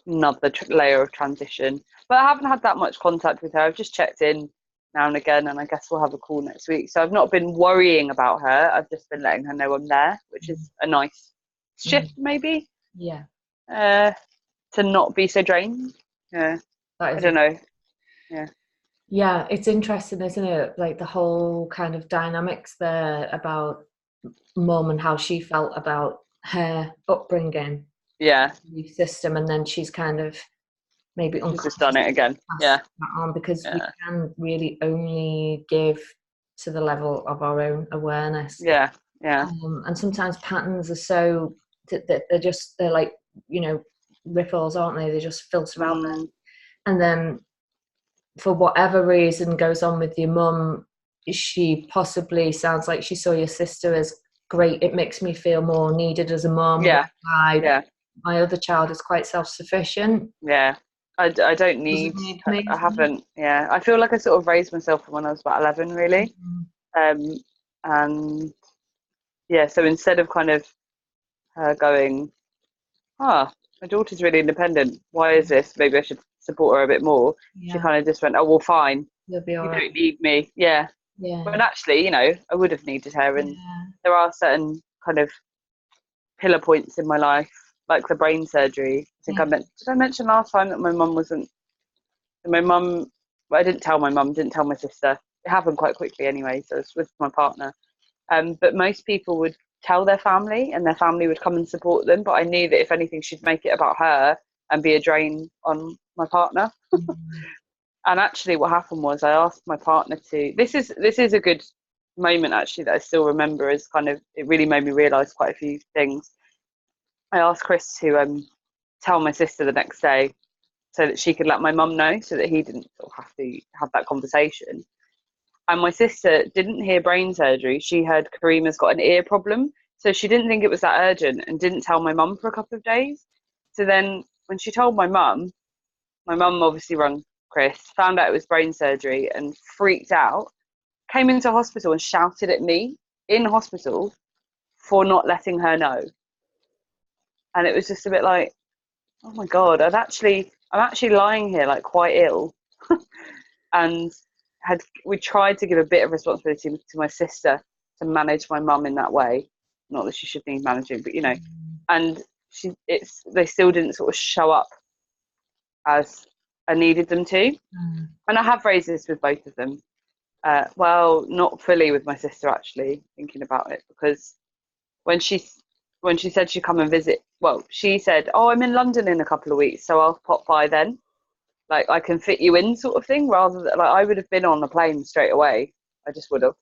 another layer of transition. But I haven't had that much contact with her. I've just checked in now and again, and I guess we'll have a call next week. So I've not been worrying about her. I've just been letting her know I'm there, which is a nice shift, maybe. Yeah. To not be so drained. Yeah. I don't know. Yeah. Yeah, it's interesting, isn't it? Like the whole kind of dynamics there about mum and how she felt about her upbringing, system, and then she's kind of maybe she's just done it again. Yeah. On, because we can really only give to the level of our own awareness. Yeah. Yeah. And sometimes patterns are so that they're like ripples, aren't they? They just filter out there, and then for whatever reason goes on with your mum, she possibly sounds like she saw your sister as great. It makes me feel more needed as a mum. Yeah. My other child is quite self-sufficient. Yeah. I don't need me. I haven't. Yeah. I feel like I sort of raised myself from when I was about 11, really. And yeah, so instead of kind of her going, my daughter's really independent, why is this? Maybe I should support her a bit more, she Yeah. kind of just went, oh, well, fine. You'll be all You right. don't need me. Yeah. Yeah. But actually, you know, I would have needed her. And Yeah. there are certain kind of pillar points in my life, like the brain surgery. I think did I mention last time that my mum wasn't, my mum, well, I didn't tell my mum, didn't tell my sister. It happened quite quickly anyway, so it's with my partner. But most people would tell their family and their family would come and support them. But I knew that if anything, she'd make it about her and be a drain on my partner. And actually what happened was I asked my partner to, this is a good moment actually that I still remember, as kind of, it really made me realise quite a few things. I asked Chris to tell my sister the next day so that she could let my mum know, so that he didn't sort of have to have that conversation. And my sister didn't hear brain surgery. She heard Karima's got an ear problem. So she didn't think it was that urgent and didn't tell my mum for a couple of days. So then when she told my mum obviously rang Chris, found out it was brain surgery and freaked out, came into hospital and shouted at me in hospital for not letting her know. And it was just a bit like, oh my God, I'm actually lying here like quite ill. And we tried to give a bit of responsibility to my sister to manage my mum in that way. Not that she should need managing, but you know, and they still didn't sort of show up as I needed them to. And I have raised this with both of them. Well, not fully with my sister actually, thinking about it, because when she said she'd come and visit, well, she said, oh, I'm in London in a couple of weeks, so I'll pop by then. Like, I can fit you in, sort of thing, rather than, like, I would have been on the plane straight away. I just would have.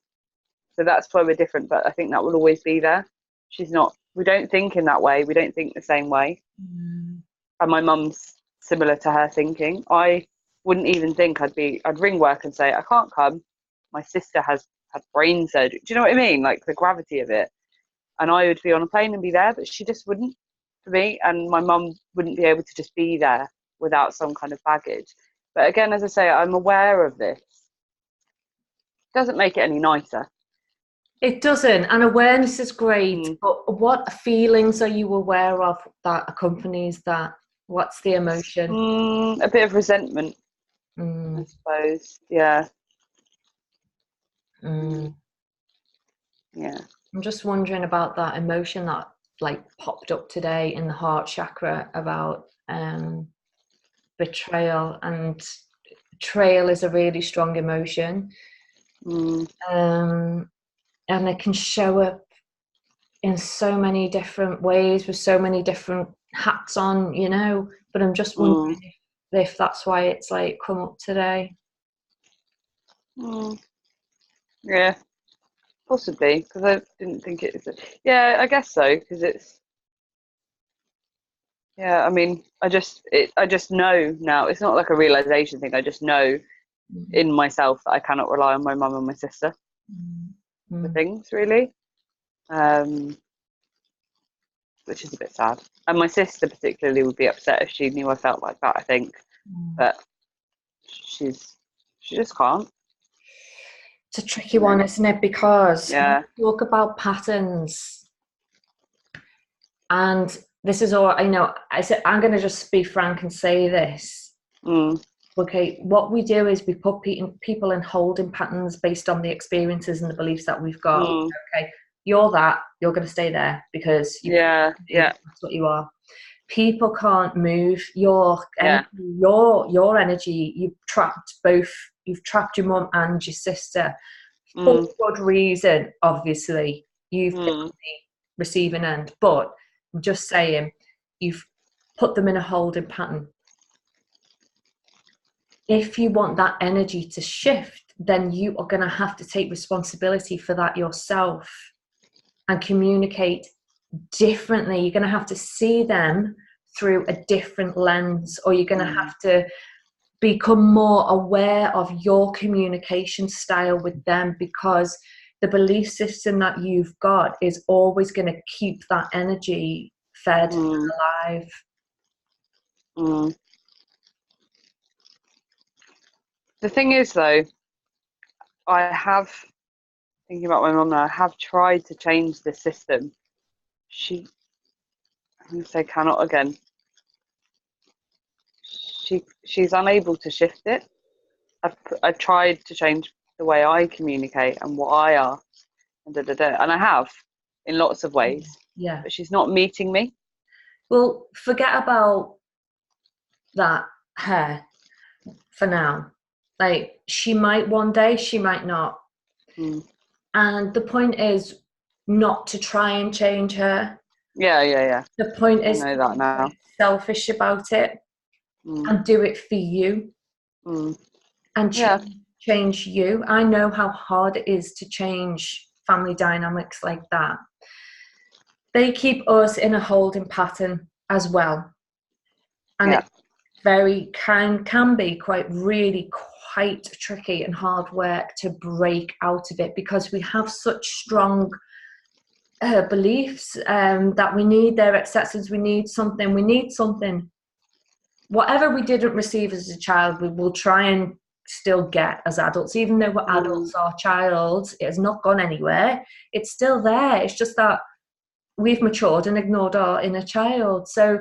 So that's why we're different, but I think that will always be there. She's not, we don't think in that way. We don't think the same way. And my mum's similar to her thinking. I wouldn't even think I'd ring work and say, I can't come. My sister has had brain surgery. Do you know what I mean? Like, the gravity of it. And I would be on a plane and be there, but she just wouldn't, for me. And my mum wouldn't be able to just be there without some kind of baggage. But again, as I say, I'm aware of this. Doesn't make it any nicer. It doesn't, and awareness is great, but what feelings are you aware of that accompanies that? What's the emotion? A bit of resentment, I suppose. Yeah. Yeah. I'm just wondering about that emotion that like popped up today in the heart chakra about betrayal, and betrayal is a really strong emotion. And it can show up in so many different ways with so many different hats on, you know, but I'm just wondering if that's why it's like come up today. Yeah, possibly, because I didn't think it was. Yeah, I guess so, because it's. Yeah, I mean, I just know now. It's not like a realization thing. I just know in myself that I cannot rely on my mum and my sister for things, really, which is a bit sad. And my sister particularly would be upset if she knew I felt like that, I think, but she just can't. It's a tricky one, isn't it? Because yeah, we talk about patterns, and this is all I know. I said I'm going to just be frank and say this. Okay, what we do is we put people in holding patterns based on the experiences and the beliefs that we've got. Okay, you're going to stay there because that's what you are. People can't move your energy, your energy. You've trapped your mum and your sister for good reason. Obviously, you've been on the receiving end, but I'm just saying, you've put them in a holding pattern. If you want that energy to shift, then you are going to have to take responsibility for that yourself and communicate differently. You're going to have to see them through a different lens, or you're going to have to become more aware of your communication style with them, because the belief system that you've got is always going to keep that energy fed and alive. The thing is, though, thinking about my mum now, I have tried to change the system. I'm going to say cannot again. she's unable to shift it. I tried to change the way I communicate and what I ask, and I have in lots of ways. Yeah. But she's not meeting me. Well, forget about that her for now. Like, she might one day, she might not. And the point is not to try and change her. Yeah. The point I is know to that be now. selfish about it and do it for you and change you. I know how hard it is to change family dynamics like that. They keep us in a holding pattern as well. And it very can be quite tricky and hard work to break out of it, because we have such strong beliefs that we need their acceptance, we need something. Whatever we didn't receive as a child, we will try and still get as adults. Even though we're adults, our child, it has not gone anywhere. It's still there. It's just that we've matured and ignored our inner child. So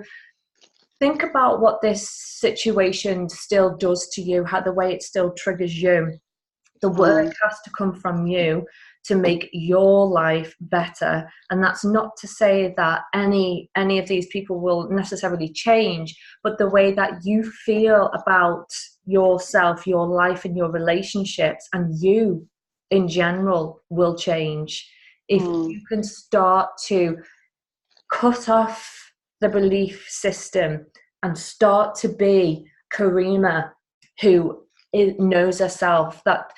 think about what this situation still does to you, how the way it still triggers you. The work has to come from you to make your life better. And that's not to say that any of these people will necessarily change, but the way that you feel about yourself, your life and your relationships and you in general will change. If you can start to cut off the belief system and start to be Karima, who knows herself, that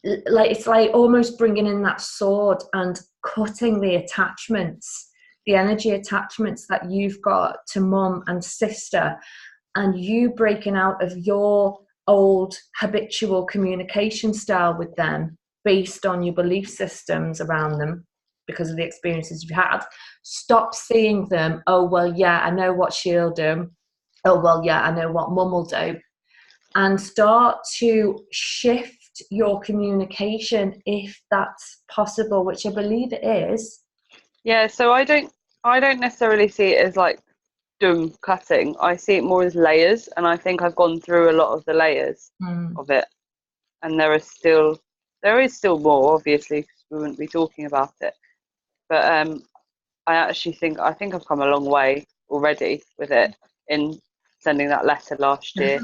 like, it's like almost bringing in that sword and cutting the attachments, the energy attachments that you've got to mum and sister, and you breaking out of your old habitual communication style with them based on your belief systems around them because of the experiences you've had. Stop seeing them, oh well, yeah, I know what she'll do, oh well, yeah, I know what mum will do, and start to shift your communication if that's possible, which I believe it is. Yeah, so I don't necessarily see it as like doom cutting. I see it more as layers, and I think I've gone through a lot of the layers of it, and there is still more, obviously, because we wouldn't be talking about it. But I think I've come a long way already with it in sending that letter last year,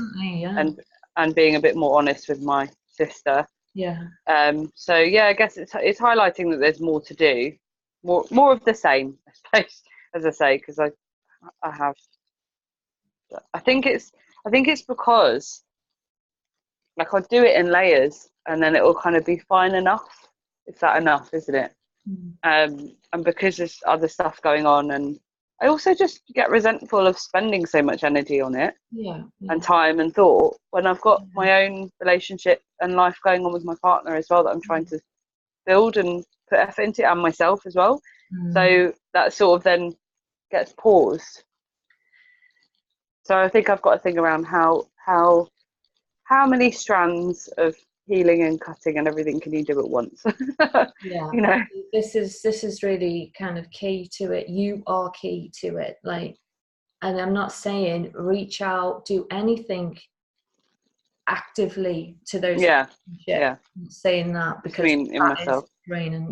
and being a bit more honest with my sister. So yeah, I guess it's highlighting that there's more to do, more of the same, I suppose, as I say, because I think it's because, like, I'll do it in layers and then it will kind of be fine enough. It's that enough, isn't it? And because there's other stuff going on, and I also just get resentful of spending so much energy on it, and time and thought, when I've got my own relationship and life going on with my partner as well, that I'm trying to build and put effort into, and myself as well. So that sort of then gets paused. So I think I've got to think around how many strands of healing and cutting and everything can you do at once? You know, this is really kind of key to it. You are key to it. Like, and I'm not saying reach out, do anything actively to those relationships. I'm saying that because in myself is draining.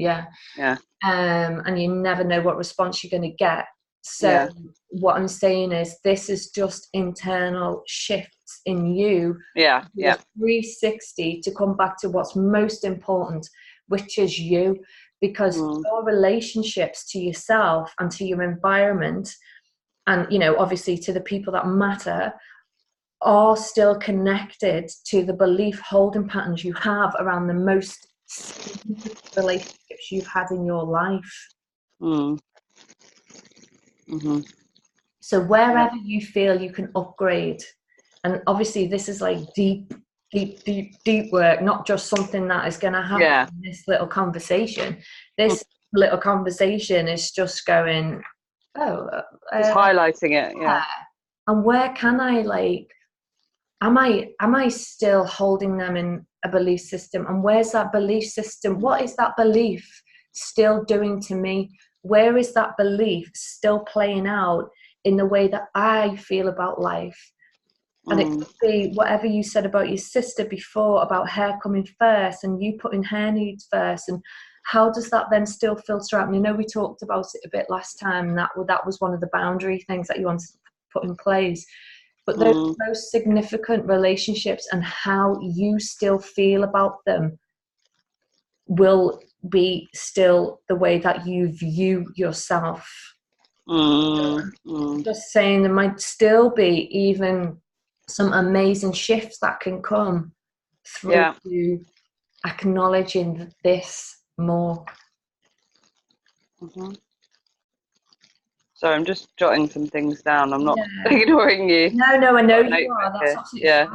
And you never know what response you're going to get. So what I'm saying is, this is just internal shifts in you. 360 to come back to what's most important, which is you, because your relationships to yourself and to your environment, and obviously to the people that matter, are still connected to the belief holding patterns you have around the most relationships you've had in your life. So wherever you feel you can upgrade, and obviously this is like deep work, not just something that is going to happen in this little conversation. This little conversation is just going, just highlighting it. And where can I, like, am I still holding them in a belief system? And where's that belief system? What is that belief still doing to me? Where is that belief still playing out in the way that I feel about life? And it could be whatever you said about your sister before, about her coming first and you putting her needs first. And how does that then still filter out? And I know we talked about it a bit last time, and that was one of the boundary things that you wanted to put in place. But those most significant relationships and how you still feel about them will be still the way that you view yourself. Just saying, there might still be even some amazing shifts that can come through you acknowledging this more. So I'm just jotting some things down. I'm not ignoring you. No, I know you are. That's absolutely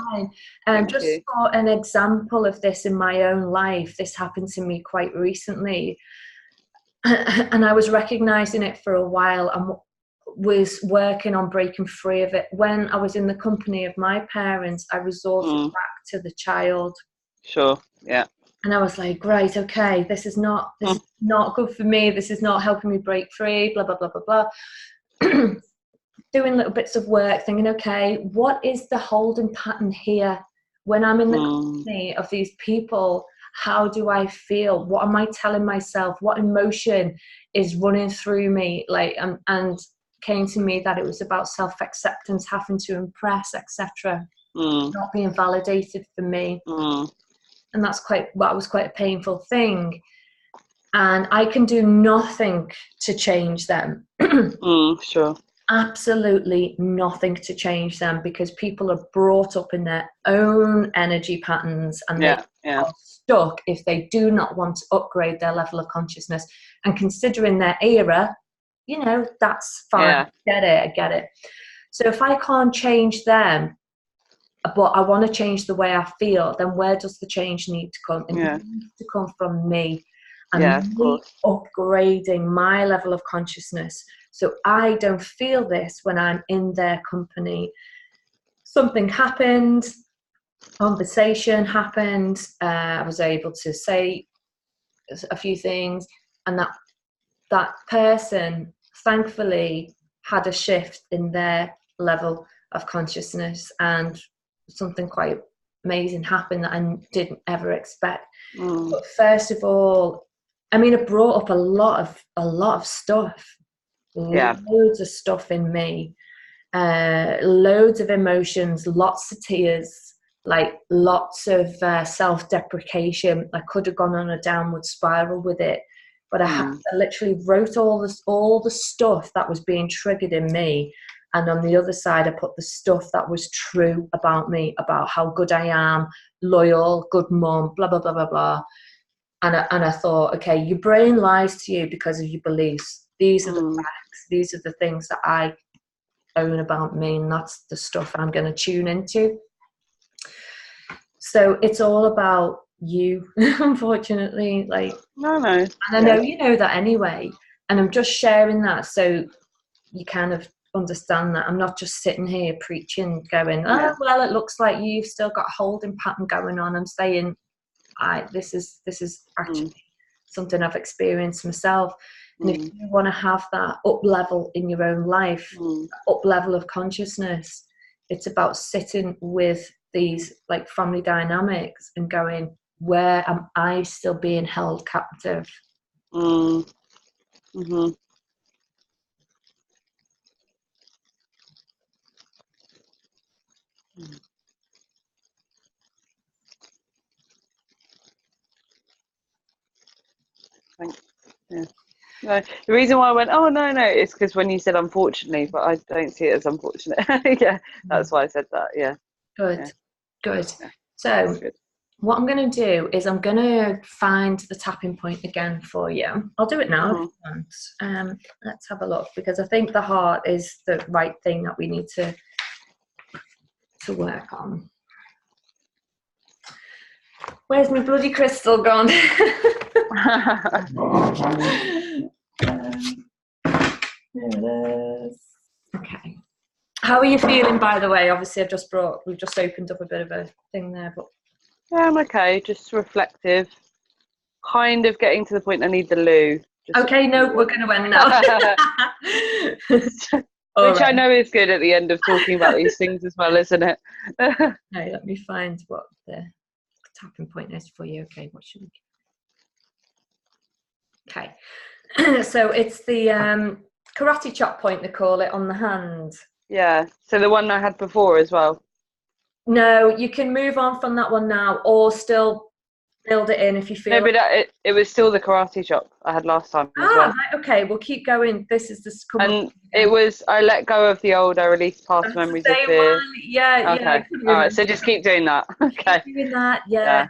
fine. Just for an example of this in my own life, this happened to me quite recently. And I was recognizing it for a while and was working on breaking free of it. When I was in the company of my parents, I resorted back to the child. Sure, yeah. And I was like, right, okay, this is not good for me. This is not helping me break free, blah, blah, blah, blah, blah. Doing little bits of work, thinking, okay, what is the holding pattern here? When I'm in the company of these people, how do I feel? What am I telling myself? What emotion is running through me? Like, and came to me that it was about self-acceptance, having to impress, etc. Not being validated for me. And that was quite a painful thing. And I can do nothing to change them. Sure. Absolutely nothing to change them, because people are brought up in their own energy patterns and they are stuck if they do not want to upgrade their level of consciousness. And considering their era, you know, that's fine. I get it. So if I can't change them, but I want to change the way I feel, then where does the change need to come? It needs to come from me. And me upgrading my level of consciousness so I don't feel this when I'm in their company. Something happened, conversation happened, I was able to say a few things, and that person thankfully had a shift in their level of consciousness, and something quite amazing happened that I didn't ever expect. But first of all, I mean, it brought up a lot of stuff, loads of stuff in me, loads of emotions, lots of tears, like lots of self-deprecation. I could have gone on a downward spiral with it, but I literally wrote all the stuff that was being triggered in me, and on the other side I put the stuff that was true about me, about how good I am, loyal, good mum, blah blah blah blah blah. And I thought, okay, your brain lies to you because of your beliefs. These are the facts. These are the things that I own about me, and that's the stuff I'm going to tune into. So it's all about you, unfortunately. Like, no. And I know you know that anyway. And I'm just sharing that so you kind of understand that I'm not just sitting here preaching, going, oh, well, it looks like you've still got a holding pattern going on. I'm saying, this is actually something I've experienced myself. And if you want to have that up level in your own life, up level of consciousness, it's about sitting with these like family dynamics and going, where am I still being held captive? Thanks. No, the reason why I went, oh no, is because when you said unfortunately, but I don't see it as unfortunate. That's why I said that. Good. So what I'm going to do is I'm going to find the tapping point again for you. I'll do it now if you want. Let's have a look, because I think the heart is the right thing that we need to work on. Where's my bloody crystal gone? There it is. Okay. How are you feeling, by the way? Obviously, we've just opened up a bit of a thing there, but I'm okay. Just reflective. Kind of getting to the point I need the loo. Okay, no, we're going to end now. Which I know is good at the end of talking about these things as well, isn't it? Okay, let me find what the tapping point is for you. Okay, what should we... Okay, so it's the karate chop point, they call it, on the hand. Yeah, so the one I had before as well. No, you can move on from that one now, or still build it in if you feel... No, but it was still the karate chop I had last time as well. Right, okay, we'll keep going. This is this. And it was, I let go of the old, I released past That's memories the of same fear. one. Yeah, Okay, I couldn't all right, remember. so just keep doing that. Okay. Keep doing that, yeah.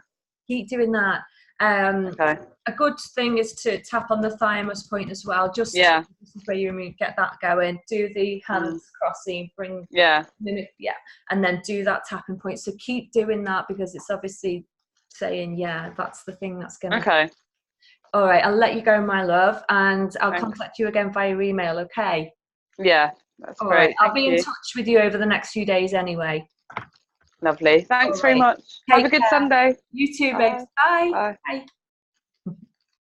Keep doing that. Okay. A good thing is to tap on the thymus point as well. Just Yeah. this is where you get that going. Do the hands crossing, bring... Yeah, and then do that tapping point. So keep doing that, because it's obviously saying, yeah, that's the thing that's going to... Okay. All right, I'll let you go, my love, and I'll contact you again via email, okay? Yeah, that's great. Right, I'll be in touch with you over the next few days anyway. Lovely. Thanks very much. Have a good Sunday. You too, babes. Bye. Bye. Bye.